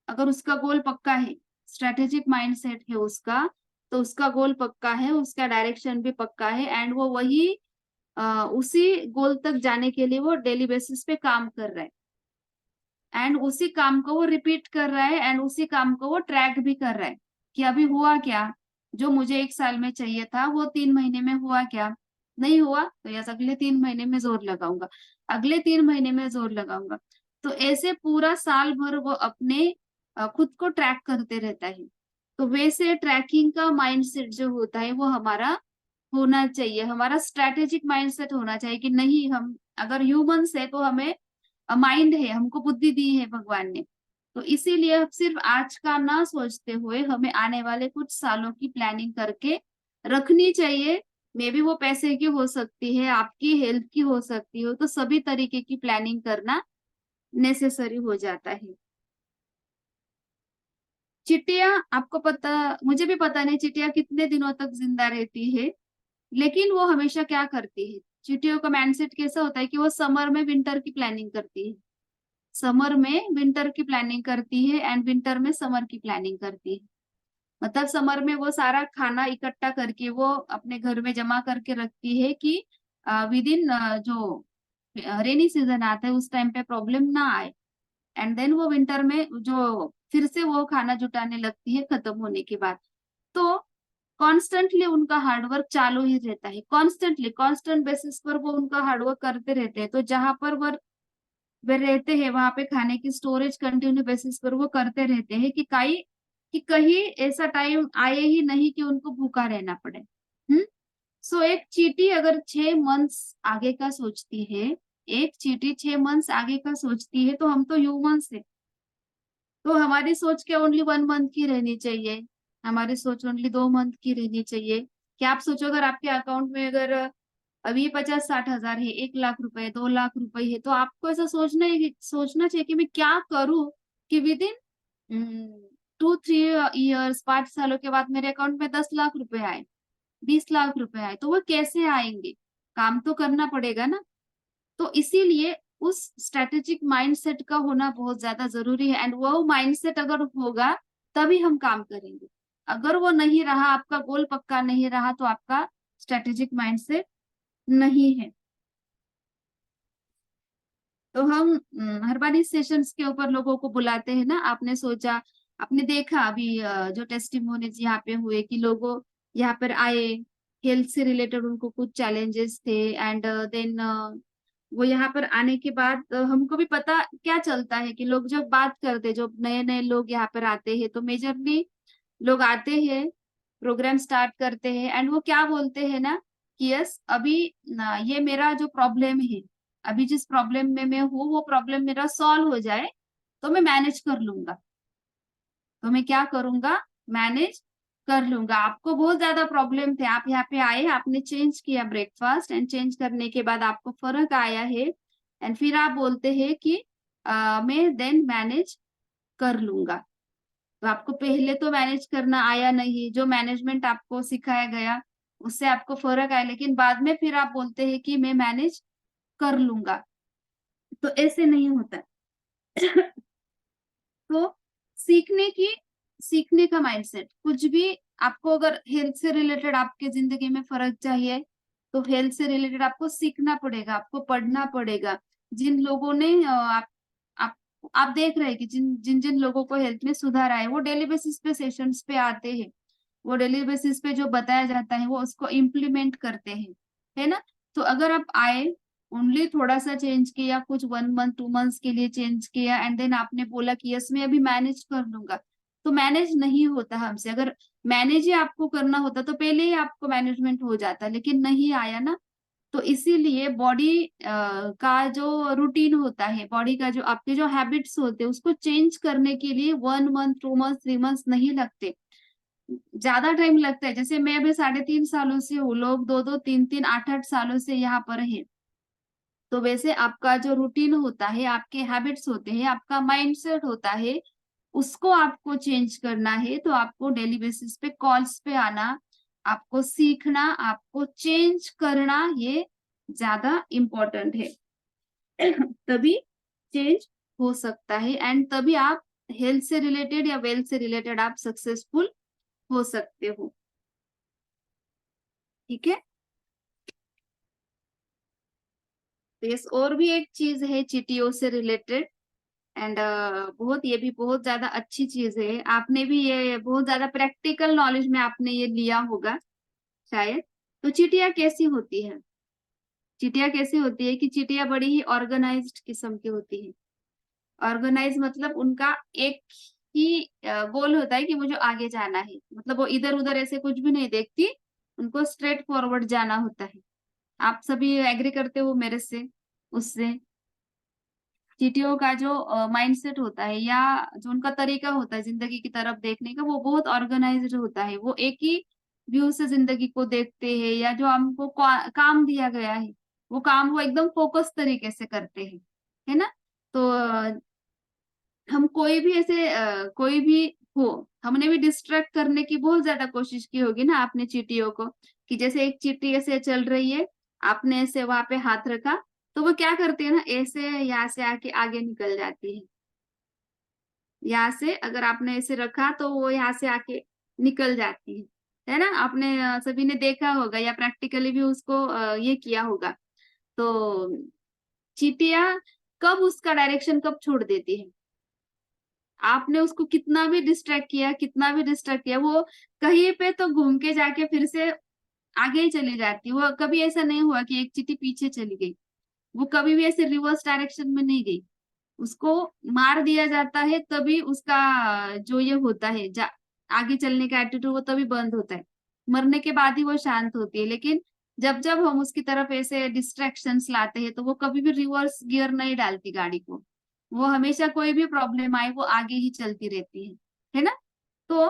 अगर उसका गोल पक्का है, स्ट्रेटेजिक माइंडसेट है उसका, तो उसका गोल पक्का है, उसका डायरेक्शन भी पक्का है एंड वो वही उसी गोल तक जाने के लिए वो डेली बेसिस पे काम कर रहा है एंड उसी काम को वो रिपीट कर रहा है एंड उसी काम को वो ट्रैक भी कर रहा है कि अभी हुआ क्या, जो मुझे 1 साल में चाहिए था वो 3 महीने में हुआ क्या, नहीं हुआ तो यस अगले 3 महीने में जोर लगाऊंगा, अगले 3 महीने में जोर लगाऊंगा। तो ऐसे पूरा साल भर वो अपने खुद को ट्रैक करते रहता है। तो वैसे ट्रैकिंग का माइंडसेट जो होता है वो हमारा होना चाहिए, हमारा स्ट्रेटेजिक माइंडसेट होना चाहिए कि नहीं, हम अगर ह्यूमंस है तो हमें माइंड है, हमको बुद्धि दी है भगवान ने, तो इसीलिए अब सिर्फ आज का ना सोचते हुए हमें आने वाले कुछ सालों की प्लानिंग करके रखनी चाहिए। मे बी वो पैसे की हो सकती है, आपकी हेल्थ की हो सकती हो, तो सभी तरीके की प्लानिंग करना नेसेसरी हो जाता है। चिट्टियां, आपको पता, मुझे भी पता नहीं चिट्टियां कितने दिनों तक जिंदा रहती है, लेकिन वो हमेशा क्या करती है, चींटियों का माइंडसेट कैसा होता है कि वो समर में विंटर की प्लानिंग करती है, समर में विंटर की प्लानिंग करती है एंड विंटर में समर की प्लानिंग करती है। मतलब समर में वो सारा खाना इकट्ठा करके वो अपने घर में जमा करके रखती है कि विद इन जो रेनी सीजन आता है उस टाइम पे प्रॉब्लम ना आए। एंड देन वो विंटर में जो फिर से वो खाना जुटाने लगती है खत्म होने के बाद। तो कॉन्स्टेंटली उनका हार्डवर्क चालू ही रहता है, कॉन्स्टेंटली कांस्टेंट बेसिस पर वो उनका हार्डवर्क करते रहते हैं। तो जहां पर वे रहते हैं वहां पे खाने की स्टोरेज कंटिन्यू बेसिस पर वो करते रहते हैं कि कहीं ऐसा टाइम आए ही नहीं कि उनको भूखा रहना पड़े। सो एक चींटी अगर 6 मंथ्स आगे का सोचती है, एक चींटी 6 मंथ्स आगे का सोचती है, तो हम तो ह्यूमंस है, तो हमारी सोच क्या ओनली 1 मंथ की रहनी चाहिए, हमारी सोच ओनली 2 मंथ की रहनी चाहिए। क्या आप सोचो अगर आपके अकाउंट में अगर अभी 50-60 हजार है, 1 लाख रुपए, 2 लाख रुपए है, तो आपको ऐसा सोचना चाहिए कि मैं क्या करूं कि विद इन 2-3 इयर्स, 5 सालों के बाद मेरे अकाउंट में 10 लाख रुपए आए, 20 लाख रुपए आए। तो वो कैसे आएंगे, काम तो करना पड़ेगा ना। तो इसीलिए उस स्ट्रेटेजिक माइंडसेट का होना बहुत ज्यादा जरूरी है। एंड वो माइंडसेट अगर होगा तभी हम काम करेंगे। अगर वो नहीं रहा, आपका गोल पक्का नहीं रहा, तो आपका स्ट्रेटेजिक माइंडसेट नहीं है। तो हम हर बार इस सेशंस के ऊपर लोगों को बुलाते हैं ना। आपने सोचा, आपने देखा अभी जो टेस्टिमोनीज यहाँ पे हुए कि लोगों यहाँ पर आए, हेल्थ से रिलेटेड उनको कुछ चैलेंजेस थे, एंड देन वो यहाँ पर आने के बाद हमको भी पता क्या चलता है कि लोग जब बात करते, जो नए नए लोग यहाँ पर आते हैं, तो मेजरली लोग आते हैं, प्रोग्राम स्टार्ट करते हैं, एंड वो क्या बोलते हैं ना कि यस अभी ये मेरा जो प्रॉब्लम है, अभी जिस प्रॉब्लम में मैं हूँ वो प्रॉब्लम मेरा सॉल्व हो जाए तो मैं मैनेज कर लूंगा। तो मैं क्या करूंगा, मैनेज कर लूंगा। आपको बहुत ज्यादा प्रॉब्लम थे, आप यहाँ पे आए, आपने चेंज किया ब्रेकफास्ट, एंड चेंज करने के बाद आपको फर्क आया है, एंड फिर आप बोलते हैं कि मैं देन मैनेज कर लूंगा। तो आपको पहले तो मैनेज करना आया नहीं, जो मैनेजमेंट आपको सिखाया गया उससे आपको फर्क आया, लेकिन बाद में फिर आप बोलते हैं कि मैं मैनेज कर लूंगा। तो ऐसे नहीं होता। तो सीखने की सीखने का माइंडसेट कुछ भी, आपको अगर हेल्थ से रिलेटेड आपके जिंदगी में फर्क चाहिए, तो हेल्थ से रिलेटेड आपको सीखना पड़ेगा, आपको पढ़ना पड़ेगा। जिन लोगों ने आप आप देख रहे हैं कि जिन जिन जिन लोगों को हेल्थ में सुधार आए, वो डेली बेसिस पे सेशंस पे आते हैं, वो डेली बेसिस पे जो बताया जाता है वो उसको इम्प्लीमेंट करते हैं, है ना। तो अगर आप आए, ओनली थोड़ा सा चेंज किया, कुछ 1 मंथ 2 मंथ्स के लिए चेंज किया, एंड देन आपने बोला कि यस मैं अभी मैनेज कर लूंगा, तो मैनेज नहीं होता हमसे। अगर मैनेज ही आपको करना होता तो पहले ही आपको मैनेजमेंट हो जाता, लेकिन नहीं आया ना। तो इसीलिए बॉडी का जो रूटीन होता है, बॉडी का जो आपके जो हैबिट्स होते हैं, उसको चेंज करने के लिए 1 मंथ 2 मंथ 3 मंथ नहीं लगते, ज्यादा टाइम लगता है। जैसे मैं अभी 3.5 सालों से हूँ, लोग 2-2 3-3 8-8 सालों से यहाँ पर है। तो वैसे आपका जो रूटीन होता है, आपके हैबिट्स होते हैं, आपका माइंडसेट होता है, उसको आपको चेंज करना है। तो आपको डेली बेसिस पे कॉल्स पे आना, आपको सीखना, आपको चेंज करना, ये ज्यादा इम्पोर्टेंट है। तभी चेंज हो सकता है, एंड तभी आप हेल्थ से रिलेटेड या वेल्थ से रिलेटेड आप सक्सेसफुल हो सकते हो। ठीक है। तो यस, और भी एक चीज है चीटियों से रिलेटेड, एंड बहुत, ये भी बहुत ज्यादा अच्छी चीज है। आपने भी ये बहुत ज्यादा प्रैक्टिकल नॉलेज में आपने ये लिया होगा शायद। तो चीटियां कैसी होती है, चीटियां कैसी होती है कि चीटियां बड़ी ही ऑर्गेनाइज्ड किस्म की होती है। ऑर्गेनाइज मतलब उनका एक ही गोल होता है कि मुझे आगे जाना है, मतलब वो इधर उधर ऐसे कुछ भी नहीं देखती, उनको स्ट्रेट फॉरवर्ड जाना होता है। आप सभी एग्री करते हो मेरे से उससे। चींटियों का जो माइंडसेट होता है, या जो उनका तरीका होता है जिंदगी की तरफ देखने का, वो बहुत ऑर्गेनाइज्ड होता है। वो एक ही व्यू से जिंदगी को देखते हैं, या जो हमको काम दिया गया है वो काम वो एकदम फोकस तरीके से करते हैं, है ना। तो हम कोई भी ऐसे कोई भी हो, हमने भी डिस्ट्रैक्ट करने की बहुत ज्यादा कोशिश की होगी ना आपने चींटियों को, कि जैसे एक चींटी ऐसे चल रही है, आपने ऐसे वहां पे हाथ रखा, तो वो क्या करती है ना, ऐसे यहाँ से आके आगे निकल जाती है। यहाँ से अगर आपने ऐसे रखा तो वो यहाँ से आके निकल जाती है ना। आपने सभी ने देखा होगा या प्रैक्टिकली भी उसको ये किया होगा। तो चींटियां कब उसका डायरेक्शन कब छोड़ देती है, आपने उसको कितना भी डिस्ट्रैक्ट किया, कितना भी डिस्ट्रैक्ट किया, वो कहीं पे तो घूम के जाके फिर से आगे ही चली जाती है। वो कभी ऐसा नहीं हुआ कि एक चींटी पीछे चली गई, वो कभी भी ऐसे रिवर्स डायरेक्शन में नहीं गई। उसको मार दिया जाता है तभी उसका जो ये होता है आगे चलने का एटीट्यूड वो तभी बंद होता है। मरने के बाद ही वो शांत होती है। लेकिन जब जब हम उसकी तरफ ऐसे डिस्ट्रैक्शंस लाते हैं तो वो कभी भी रिवर्स गियर नहीं डालती गाड़ी को। वो हमेशा कोई भी प्रॉब्लम आए वो आगे ही चलती रहती है ना। तो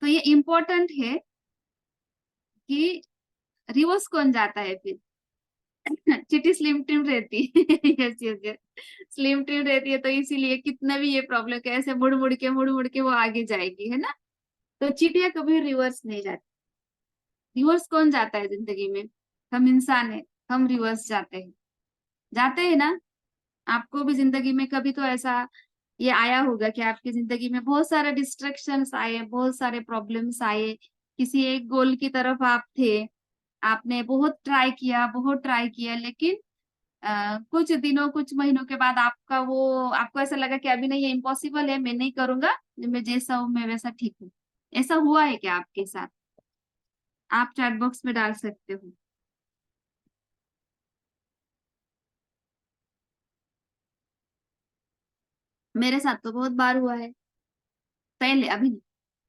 तो ये इम्पोर्टेंट है कि रिवर्स कौन जाता है फिर। चिट्टी स्लिम ट्रिम रहती है। Yes yes yes, slim trim रहती है तो इसीलिए कितना भी ये प्रॉब्लम कैसे मुड़ मुड़ के वो आगे जाएगी, है ना। तो चींटियां कभी रिवर्स नहीं जाती। रिवर्स कौन जाता है जिंदगी में, हम इंसान है, हम रिवर्स जाते हैं ना। आपको भी जिंदगी में कभी तो ऐसा ये आया होगा कि आपकी जिंदगी में बहुत सारे डिस्ट्रैक्शंस आए, बहुत सारे प्रॉब्लम्स आए, किसी एक गोल की तरफ आप थे, आपने बहुत ट्राई किया, लेकिन कुछ दिनों कुछ महीनों के बाद आपको ऐसा लगा कि अभी नहीं, ये इम्पॉसिबल है, मैं नहीं करूंगा, मैं जैसा हूं मैं वैसा ठीक हूँ। ऐसा हुआ है क्या आपके साथ? आप चैट बॉक्स में डाल सकते हो। मेरे साथ तो बहुत बार हुआ है। पहले, अभी नहीं,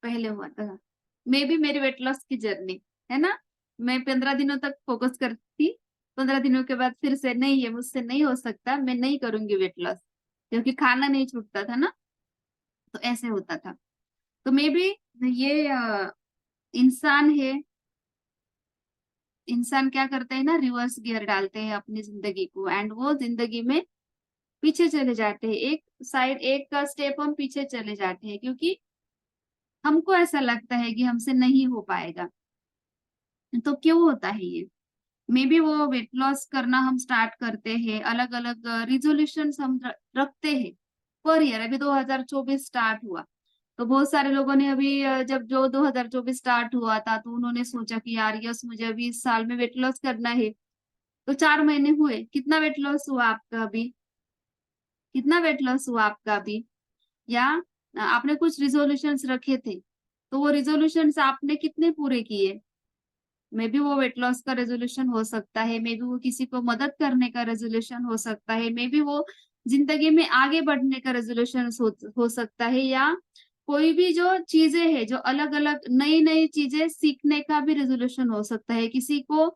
पहले हुआ था। मे भी मेरी वेट लॉस की जर्नी, है ना। मैं 15 दिनों तक फोकस करती, 15 दिनों के बाद फिर से नहीं, ये मुझसे नहीं हो सकता, मैं नहीं करूंगी वेट लॉस, क्योंकि खाना नहीं छूटता था ना। तो ऐसे होता था। तो मे भी ये इंसान है, इंसान क्या करते हैं ना, रिवर्स गियर डालते हैं अपनी जिंदगी को, एंड वो जिंदगी में पीछे चले जाते हैं, एक साइड एक का स्टेप हम पीछे चले जाते हैं, क्योंकि हमको ऐसा लगता है कि हमसे नहीं हो पाएगा। तो क्यों होता है ये? मे बी वो वेट लॉस करना हम स्टार्ट करते हैं, अलग अलग रिजोल्यूशन हम रखते हैं पर ईयर। अभी 2024 स्टार्ट हुआ, तो बहुत सारे लोगों ने अभी जब जो 2024 स्टार्ट हुआ था तो उन्होंने सोचा कि यार यस, मुझे अभी इस साल में वेट लॉस करना है। तो 4 महीने हुए, कितना वेट लॉस हुआ आपका अभी? कितना वेट लॉस हुआ आपका अभी? या आपने कुछ रिजोल्यूशंस रखे थे, तो वो रिजोल्यूशंस आपने कितने पूरे किए? मे बी वो वेट लॉस का रेजोल्यूशन हो सकता है, मे बी वो किसी को मदद करने का रेजोल्यूशन हो सकता है, मे बी वो जिंदगी में आगे बढ़ने का रेजोल्यूशन हो सकता है, या कोई भी जो चीजें है, जो अलग अलग नई नई चीजें सीखने का भी रेजोल्यूशन हो सकता है, किसी को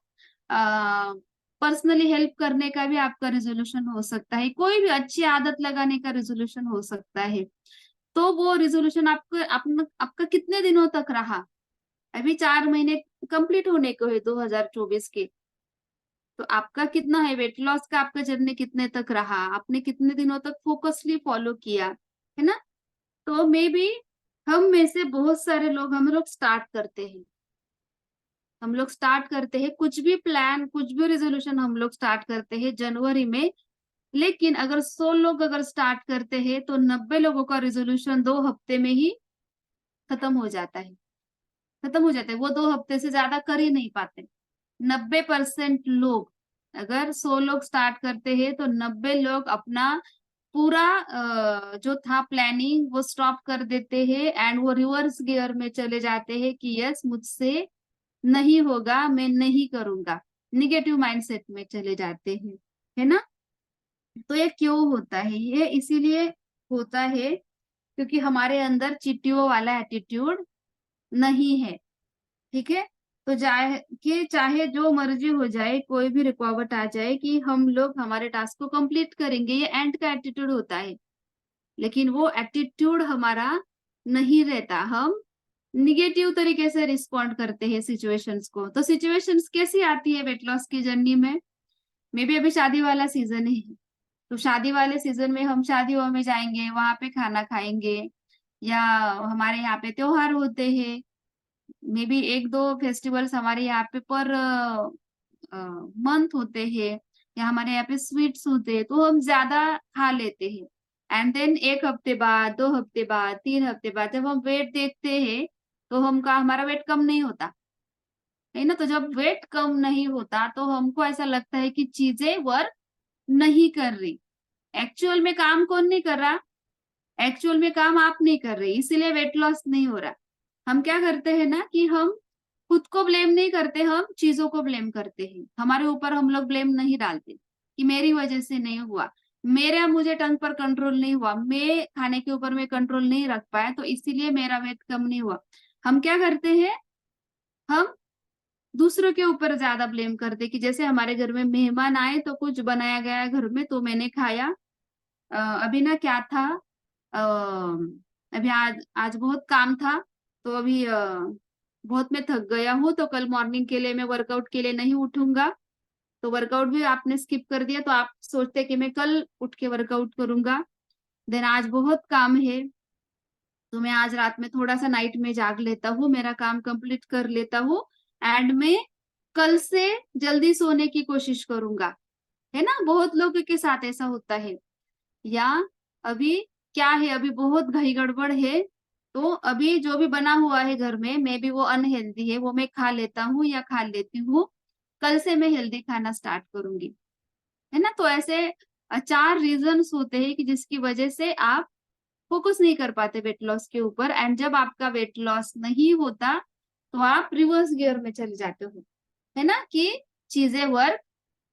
पर्सनली हेल्प करने का भी आपका रेजोल्यूशन हो सकता है, कोई भी अच्छी आदत लगाने का रेजोल्यूशन हो सकता है। तो वो रेजोल्यूशन आपका कितने दिनों तक रहा? अभी 4 महीने कंप्लीट होने को है 2024 के। तो आपका कितना है वेट लॉस का, आपका जर्नी कितने तक रहा, आपने कितने दिनों तक फोकसली फॉलो किया, है ना। तो मे बी हम में से बहुत सारे लोग, हम लोग स्टार्ट करते हैं कुछ भी प्लान, कुछ भी रेजोल्यूशन हम लोग स्टार्ट करते हैं जनवरी में। लेकिन अगर 100 लोग अगर स्टार्ट करते हैं तो 90 लोगों का रेजोल्यूशन 2 हफ्ते में ही खत्म हो जाता है। खत्म हो जाते हैं, वो 2 हफ्ते से ज्यादा कर ही नहीं पाते। 90% लोग, अगर 100 लोग स्टार्ट करते हैं तो 90 लोग अपना पूरा जो था प्लानिंग वो स्टॉप कर देते हैं, एंड वो रिवर्स गियर में चले जाते हैं कि यस, मुझसे नहीं होगा, मैं नहीं करूंगा, निगेटिव माइंडसेट में चले जाते हैं, है ना। तो ये क्यों होता है? ये इसीलिए होता है क्योंकि हमारे अंदर चींटियों वाला एटीट्यूड नहीं है। ठीक है। तो चाहे जो मर्जी हो जाए, कोई भी रुकावट आ जाए, कि हम लोग हमारे टास्क को कंप्लीट करेंगे, ये एंड का एटीट्यूड होता है। लेकिन वो एटीट्यूड हमारा नहीं रहता, हम निगेटिव तरीके से रिस्पॉन्ड करते हैं सिचुएशंस को। तो सिचुएशंस कैसी आती है वेट लॉस की जर्नी में? मे बी अभी शादी वाला सीजन है, तो शादी वाले सीजन में हम शादियों में जाएंगे, वहां पे खाना खाएंगे, या हमारे यहाँ पे त्योहार होते हैं, मे बी एक दो फेस्टिवल्स हमारे यहाँ पे पर मंथ होते हैं, या हमारे यहाँ पे स्वीट्स होते हैं, तो हम ज्यादा खा लेते हैं, एंड देन 1 हफ्ते बाद, 2 हफ्ते बाद, 3 हफ्ते बाद जब हम वेट देखते हैं तो हमारा वेट कम नहीं होता है ना। तो जब वेट कम नहीं होता तो हमको ऐसा लगता है कि चीजें वर्क नहीं कर रही। एक्चुअल में काम कौन नहीं कर रहा? एक्चुअल में काम आप नहीं कर रहे, इसीलिए वेट लॉस नहीं हो रहा। हम क्या करते हैं ना कि हम खुद को ब्लेम नहीं करते, हम चीजों को ब्लेम करते हैं। हमारे ऊपर हम लोग ब्लेम नहीं डालते कि मेरी वजह से नहीं हुआ, मुझे टंग पर कंट्रोल नहीं हुआ, मैं खाने के ऊपर में कंट्रोल नहीं रख पाया तो इसीलिए मेरा वेट कम नहीं हुआ। हम क्या करते हैं, हम दूसरों के ऊपर ज्यादा ब्लेम करते कि जैसे हमारे घर में मेहमान आए तो कुछ बनाया गया घर में तो मैंने खाया। अभी ना क्या था, अ, अभी आज आज बहुत काम था तो अभी बहुत मैं थक गया हूँ तो कल मॉर्निंग के लिए मैं वर्कआउट के लिए नहीं उठूंगा। तो वर्कआउट भी आपने स्किप कर दिया तो आप सोचते कि मैं कल उठ के वर्कआउट करूंगा। देन आज बहुत काम है तो मैं आज रात में थोड़ा सा नाइट में जाग लेता हूँ, मेरा काम कंप्लीट कर लेता हूँ एंड मैं कल से जल्दी सोने की कोशिश करूंगा। है ना, बहुत लोगों के साथ ऐसा होता है। या अभी क्या है, अभी बहुत घई गड़बड़ है तो अभी जो भी बना हुआ है घर में मे बी वो अनहेल्दी है, वो मैं खा लेता हूँ या खा लेती हूँ, कल से मैं हेल्दी खाना स्टार्ट करूंगी। है ना, तो ऐसे 4 रीजन्स होते हैं कि जिसकी वजह से आप फोकस नहीं कर पाते वेट लॉस के ऊपर। एंड जब आपका वेट लॉस नहीं होता तो आप रिवर्स गियर में चले जाते हो। है ना, कि चीजें वर्क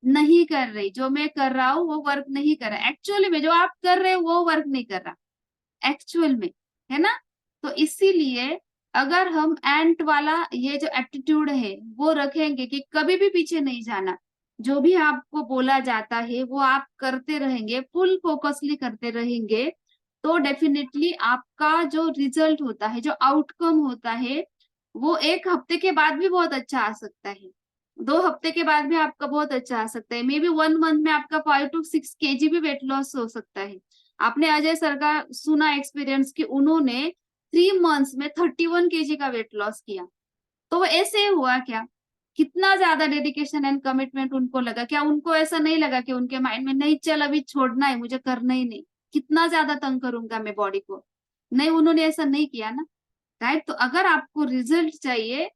नहीं कर रही, जो मैं कर रहा हूँ वो वर्क नहीं कर रहा, एक्चुअली में जो आप कर रहे हो वो वर्क नहीं कर रहा एक्चुअल में। है ना, तो इसीलिए अगर हम एंट वाला ये जो एप्टीट्यूड है वो रखेंगे कि कभी भी पीछे नहीं जाना, जो भी आपको बोला जाता है वो आप करते रहेंगे, फुल फोकसली करते रहेंगे, तो डेफिनेटली आपका जो रिजल्ट होता है, जो आउटकम होता है, वो 1 हफ्ते के बाद भी बहुत अच्छा आ सकता है, 2 हफ्ते के बाद भी आपका बहुत अच्छा आ सकता है, मे बी 1 मंथ में आपका 5 to 6 kg भी वेट लॉस हो सकता है। आपने अजय सर का सुना एक्सपीरियंस कि उन्होंने 3 मंथ्स में 31 kg का वेट लॉस किया। तो वो ऐसे हुआ क्या, कितना ज्यादा डेडिकेशन एंड कमिटमेंट उनको लगा, क्या उनको ऐसा नहीं लगा कि उनके माइंड में नहीं चल अभी छोड़ना है, मुझे करना ही नहीं, कितना ज्यादा तंग करूंगा मैं बॉडी को? नहीं, उन्होंने ऐसा नहीं किया ना। राइट, तो अगर आपको रिजल्ट चाहिए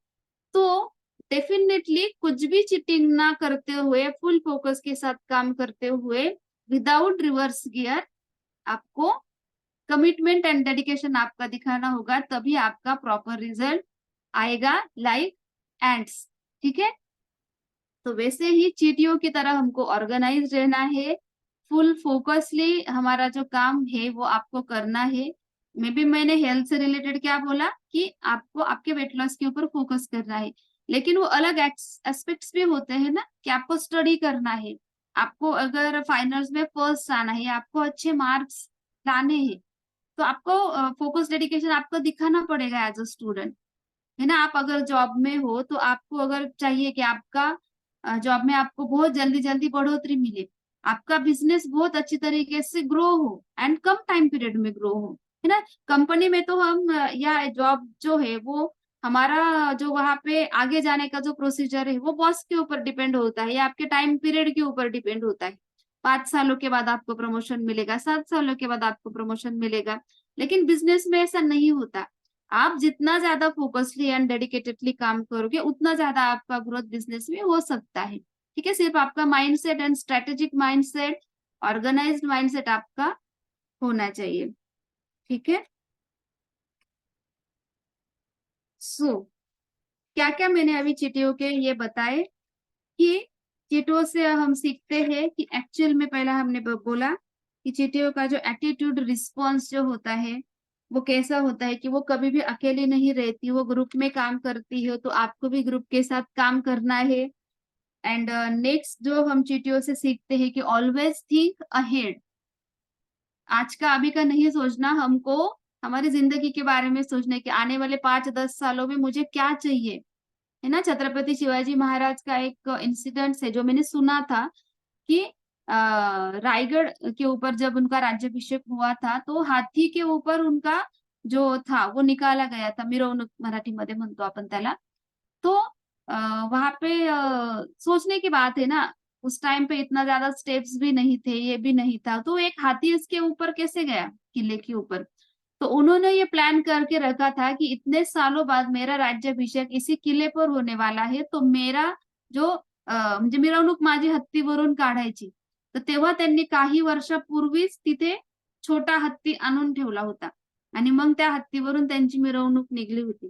तो डेफिनेटली कुछ भी चीटिंग ना करते हुए फुल फोकस के साथ काम करते हुए विदाउट रिवर्स गियर आपको कमिटमेंट एंड डेडिकेशन आपका दिखाना होगा, तभी आपका प्रॉपर रिजल्ट आएगा लाइक एंड्स। ठीक है, तो वैसे ही चीटियों की तरह हमको ऑर्गेनाइज रहना है, फुल फोकसली हमारा जो काम है वो आपको करना है। मे बी मैंने हेल्थ से रिलेटेड क्या बोला कि आपको आपके वेट लॉस के ऊपर फोकस करना है, लेकिन वो अलग एस्पेक्ट्स भी होते हैं ना कि आपको स्टडी करना है, आपको अगर फाइनल्स में फर्स्ट आना है, आपको अच्छे मार्क्स लाने हैं, तो आपको फोकस डेडिकेशन आपको दिखाना पड़ेगा एज अ स्टूडेंट। है ना, आप अगर जॉब में हो तो आपको अगर चाहिए कि आपका जॉब में आपको बहुत जल्दी जल्दी बढ़ोतरी मिले, आपका बिजनेस बहुत अच्छी तरीके से ग्रो हो एंड कम टाइम पीरियड में ग्रो हो। है ना, कंपनी में तो हम या जॉब जो है वो हमारा जो वहां पे आगे जाने का जो प्रोसीजर है वो बॉस के ऊपर डिपेंड होता है या आपके टाइम पीरियड के ऊपर डिपेंड होता है। 5 सालों के बाद आपको प्रमोशन मिलेगा, 7 सालों के बाद आपको प्रमोशन मिलेगा, लेकिन बिजनेस में ऐसा नहीं होता। आप जितना ज्यादा फोकसली एंड डेडिकेटेडली काम करोगे उतना ज्यादा आपका ग्रोथ बिजनेस में हो सकता है। ठीक है, सिर्फ आपका mindset and strategic mindset, organised mindset आपका होना चाहिए। ठीक है, सो क्या क्या मैंने अभी चीटियों के ये बताए कि चीटियों से हम सीखते हैं कि एक्चुअल में पहला हमने बोला कि चीटियों का जो एटीट्यूड रिस्पॉन्स जो होता है वो कैसा होता है कि वो कभी भी अकेली नहीं रहती, वो ग्रुप में काम करती है, तो आपको भी ग्रुप के साथ काम करना है। एंड नेक्स्ट जो हम चीटियों से सीखते हैं कि ऑलवेज थिंक अहेड, आज का अभी का नहीं सोचना, हमको हमारी जिंदगी के बारे में सोचना है कि आने वाले 5-10 सालों में मुझे क्या चाहिए। है ना, छत्रपति शिवाजी महाराज का एक इंसिडेंट है जो मैंने सुना था कि रायगढ़ के ऊपर जब उनका राज्याभिषेक हुआ था तो हाथी के ऊपर उनका जो था वो निकाला गया था, मिरवणूक मराठीमध्ये म्हणतो आपण त्याला। तो वहां पे सोचने की बात है ना, उस टाइम पे इतना ज्यादा स्टेप्स भी नहीं थे, ये भी नहीं था, तो एक हाथी इसके ऊपर कैसे गया, किले के ऊपर। तो उन्होंने ये प्लान करके रखा था कि इतने सालों बाद मेरा राज्याभिषेक इसी किले पर होने वाला है, तो मेरा जो म्हणजे मिरवणूक माझी हत्तीवरून काढायची, तर तेव्हा त्यांनी काही वर्षापूर्वीच तिथे छोटा हत्ती आणून ठेवला होता आणि मग त्या हत्तीवरून त्यांची मिरवणूक निघली होती.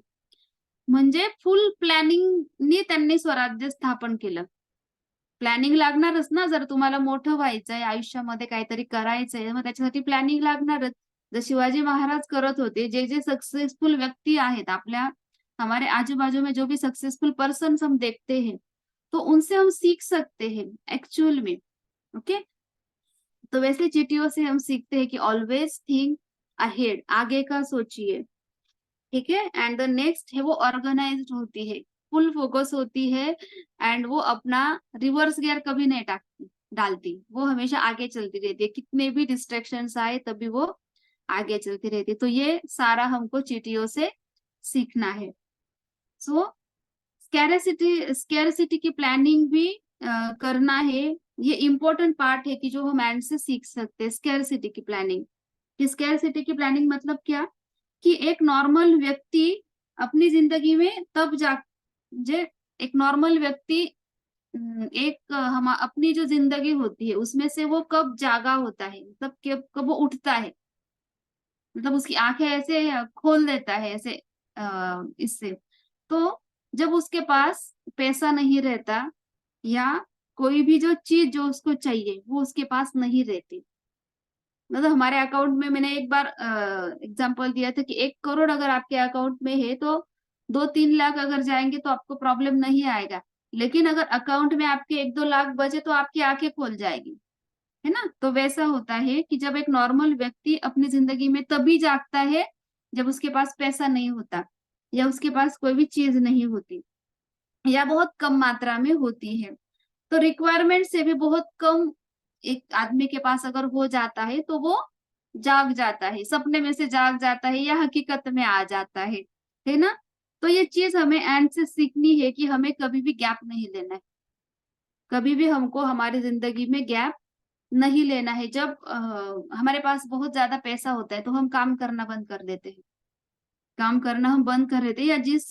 म्हणजे फुल प्लॅनिंगनी त्यांनी स्वराज्य स्थापन केलं. प्लॅनिंग लागणारच ना, जर तुम्हाला मोठं व्हायचंय, आयुष्यामध्ये काहीतरी करायचंय, मग त्याच्यासाठी प्लॅनिंग लागणारच. जर शिवाजी महाराज करत होते, जे जे सक्सेसफुल व्यक्ती आहेत आपल्या हमारे आजू-बाजू में जो भी सक्सेसफुल पर्सन्स हम देखते हैं, तो उनसे हम सीख सकते हैं एक्चुअल में, ओके? तो वैसे चींटियों से हम सीखते हैं कि ऑलवेज थिंक अहेड, आगे का सोचिए, ठीक है? एंड द नेक्स्ट है वो ऑर्गेनाइज्ड होती है, फुल फोकस होती है एंड वो अपना रिवर्स गियर कभी नहीं डालती, वो हमेशा आगे चलती रहती है, कितने भी डिस्ट्रैक्शंस आए तभी वो आगे चलती रहती है। तो ये सारा हमको चींटियों से सीखना है। सो स्कैरसिटी की प्लानिंग भी करना है, ये इम्पोर्टेंट पार्ट है कि जो हम एंड से सीख सकते हैं स्कैरसिटी की प्लानिंग। स्कैरसिटी की प्लानिंग मतलब क्या, कि एक नॉर्मल व्यक्ति अपनी जिंदगी में तब जे एक नॉर्मल व्यक्ति एक हम अपनी जो जिंदगी होती है उसमें से वो कब जागा होता है, मतलब कब वो उठता है, मतलब उसकी आंखें ऐसे खोल देता है ऐसे इससे, तो जब उसके पास पैसा नहीं रहता या कोई भी जो चीज जो उसको चाहिए वो उसके पास नहीं रहती। मतलब हमारे अकाउंट में मैंने एक बार एग्जांपल दिया था कि 1 करोड़ अगर आपके अकाउंट में है तो 2-3 लाख अगर जाएंगे तो आपको प्रॉब्लम नहीं आएगा, लेकिन अगर अकाउंट में आपके 1-2 लाख बचे तो आपकी आंखें खोल जाएगी, है ना? तो वैसा होता है कि जब एक नॉर्मल व्यक्ति अपनी जिंदगी में तभी जागता है जब उसके पास पैसा नहीं होता या उसके पास कोई भी चीज नहीं होती या बहुत कम मात्रा में होती है। तो रिक्वायरमेंट से भी बहुत कम एक आदमी के पास अगर हो जाता है तो वो जाग जाता है, सपने में से जाग जाता है या हकीकत में आ जाता है ना? तो ये चीज हमें एंड से सीखनी है कि हमें कभी भी गैप नहीं लेना है, कभी भी हमको हमारी जिंदगी में गैप नहीं लेना है। जब हमारे पास बहुत ज्यादा पैसा होता है तो हम काम करना बंद कर देते हैं, काम करना हम बंद कर देते हैं या जिस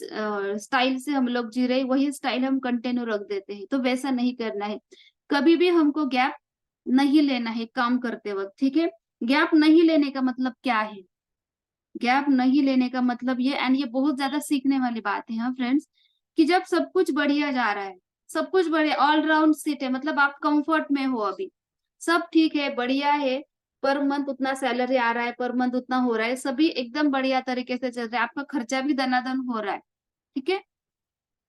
स्टाइल से हम लोग जी रहे हैं वही स्टाइल हम कंटिन्यू रख देते हैं, तो वैसा नहीं करना है। कभी भी हमको गैप नहीं लेना है काम करते वक्त, ठीक है? गैप नहीं लेने का मतलब क्या है? गैप नहीं लेने का मतलब ये, एंड ये बहुत ज्यादा सीखने वाली बात है हाँ फ्रेंड्स, कि जब सब कुछ बढ़िया जा रहा है, सब कुछ बढ़िया ऑलराउंड सीट है, मतलब आप कंफर्ट में हो, अभी सब ठीक है, बढ़िया है, पर मंथ उतना सैलरी आ रहा है, पर मंथ उतना हो रहा है, सभी एकदम बढ़िया तरीके से चल रहा है, आपका खर्चा भी दनादन हो रहा है, ठीक है?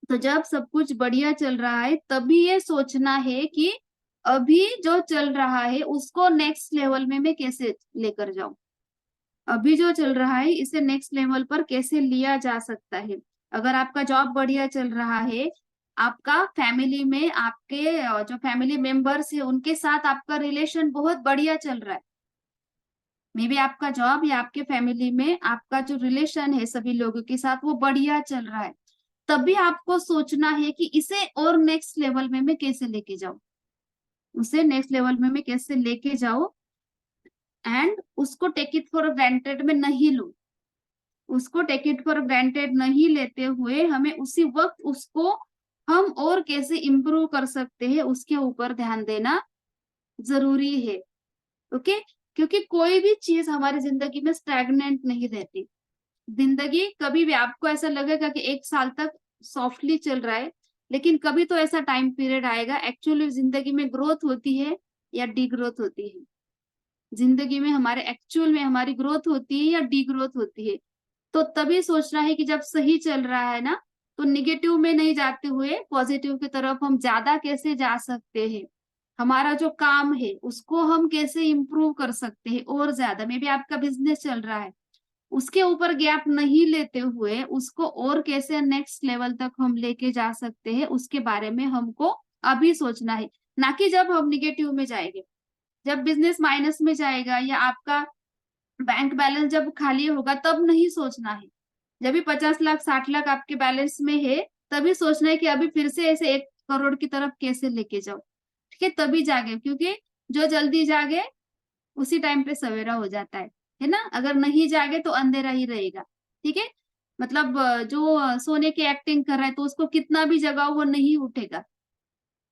तो जब सब कुछ बढ़िया चल रहा है तभी ये सोचना है कि अभी जो चल रहा है उसको नेक्स्ट लेवल में मैं कैसे लेकर जाऊं, अभी जो चल रहा है इसे नेक्स्ट लेवल पर कैसे लिया जा सकता है। अगर आपका जॉब बढ़िया चल रहा है, आपका फैमिली में आपके जो फैमिली मेंबर्स है उनके साथ आपका रिलेशन बहुत बढ़िया चल रहा है, मे बी आपका जॉब या आपके फैमिली में आपका जो रिलेशन है सभी लोगों के साथ वो बढ़िया चल रहा है, तभी आपको सोचना है कि इसे और नेक्स्ट लेवल में मैं कैसे लेके जाऊं, उसे नेक्स्ट लेवल में मैं कैसे लेके जाऊं, एंड उसको टेक इट फॉर ग्रांटेड में नहीं लूं, उसको टेक इट फॉर ग्रांटेड नहीं लेते हुए हमें उसी वक्त उसको हम और कैसे इम्प्रूव कर सकते हैं उसके ऊपर ध्यान देना जरूरी है, ओके? क्योंकि कोई भी चीज हमारी जिंदगी में स्टैग्नेंट नहीं रहती, जिंदगी कभी भी आपको ऐसा लगेगा कि 1 साल तक सॉफ्टली चल रहा है, लेकिन कभी तो ऐसा टाइम पीरियड आएगा एक्चुअली जिंदगी में ग्रोथ होती है या डी ग्रोथ होती है, जिंदगी में हमारे एक्चुअल में हमारी ग्रोथ होती है या डी ग्रोथ होती है। तो तभी सोचना है कि जब सही चल रहा है ना, तो निगेटिव में नहीं जाते हुए पॉजिटिव की तरफ हम ज्यादा कैसे जा सकते हैं, हमारा जो काम है उसको हम कैसे इम्प्रूव कर सकते हैं और ज्यादा, मे बी आपका बिजनेस चल रहा है उसके ऊपर गैप नहीं लेते हुए उसको और कैसे नेक्स्ट लेवल तक हम लेके जा सकते हैं उसके बारे में हमको अभी सोचना है, ना कि जब हम निगेटिव में जाएंगे, जब बिजनेस माइनस में जाएगा या आपका बैंक बैलेंस जब खाली होगा तब नहीं सोचना है, जब भी 50 लाख 60 लाख आपके बैलेंस में है तभी सोचना है कि अभी फिर से ऐसे 1 करोड़ की तरफ कैसे लेके जाओ, ठीक के तभी जागे, क्योंकि जो जल्दी जागे उसी टाइम पे सवेरा हो जाता है ना। अगर नहीं जागे तो अंधेरा ही रहेगा। ठीक है, मतलब जो सोने की एक्टिंग कर रहा है तो उसको कितना भी जगाओ वो नहीं उठेगा।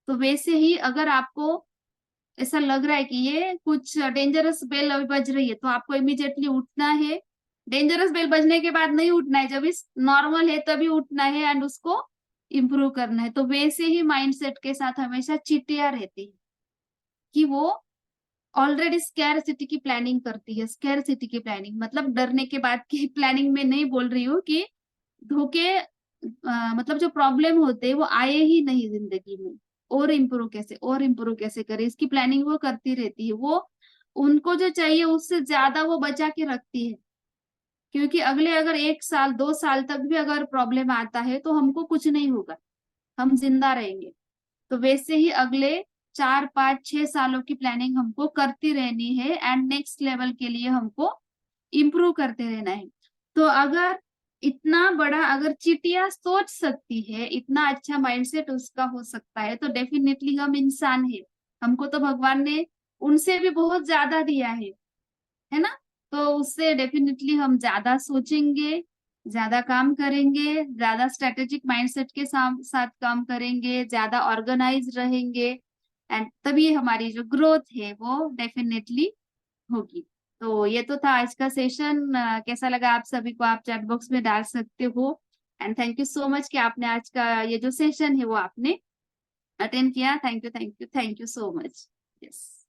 तो वैसे ही अगर आपको ऐसा लग रहा है कि ये कुछ डेंजरस बेल अभी बज रही है, तो आपको इमीडिएटली उठना है। डेंजरस बेल बजने के बाद नहीं उठना है, जब इस नॉर्मल है तभी उठना है एंड उसको इम्प्रूव करना है। तो वैसे ही माइंडसेट के साथ हमेशा चींटियां रहती है कि वो ऑलरेडी स्कैर सिटी की प्लानिंग करती है। स्कैर सिटी की प्लानिंग मतलब डरने के बाद की प्लानिंग में नहीं बोल रही हूँ कि धोखे, मतलब जो प्रॉब्लम होते हैं वो आए ही नहीं जिंदगी में, और इम्प्रूव कैसे करे, इसकी प्लानिंग वो करती रहती है। वो उनको जो चाहिए उससे ज्यादा वो बचा के रखती है, क्योंकि अगले अगर 1 साल 2 साल तक भी अगर प्रॉब्लम आता है तो हमको कुछ नहीं होगा, हम जिंदा रहेंगे। तो वैसे ही अगले 4 5 6 सालों की प्लानिंग हमको करती रहनी है एंड नेक्स्ट लेवल के लिए हमको इम्प्रूव करते रहना है। तो अगर इतना बड़ा अगर चिटिया सोच सकती है, इतना अच्छा माइंडसेट उसका हो सकता है, तो डेफिनेटली हम इंसान है। हमको तो भगवान ने उनसे भी बहुत ज्यादा दिया है ना। तो उससे डेफिनेटली हम ज्यादा सोचेंगे, ज्यादा काम करेंगे, ज्यादा स्ट्रेटेजिक माइंडसेट के साथ काम करेंगे, ज्यादा ऑर्गेनाइज रहेंगे एंड तभी हमारी जो ग्रोथ है वो डेफिनेटली होगी। तो ये तो था आज का सेशन। कैसा लगा आप सभी को, आप चैट बॉक्स में डाल सकते हो। And thank you so much कि आपने आज का ये जो सेशन है वो आपने अटेंड किया। Thank you, thank you, thank you so much. Yes.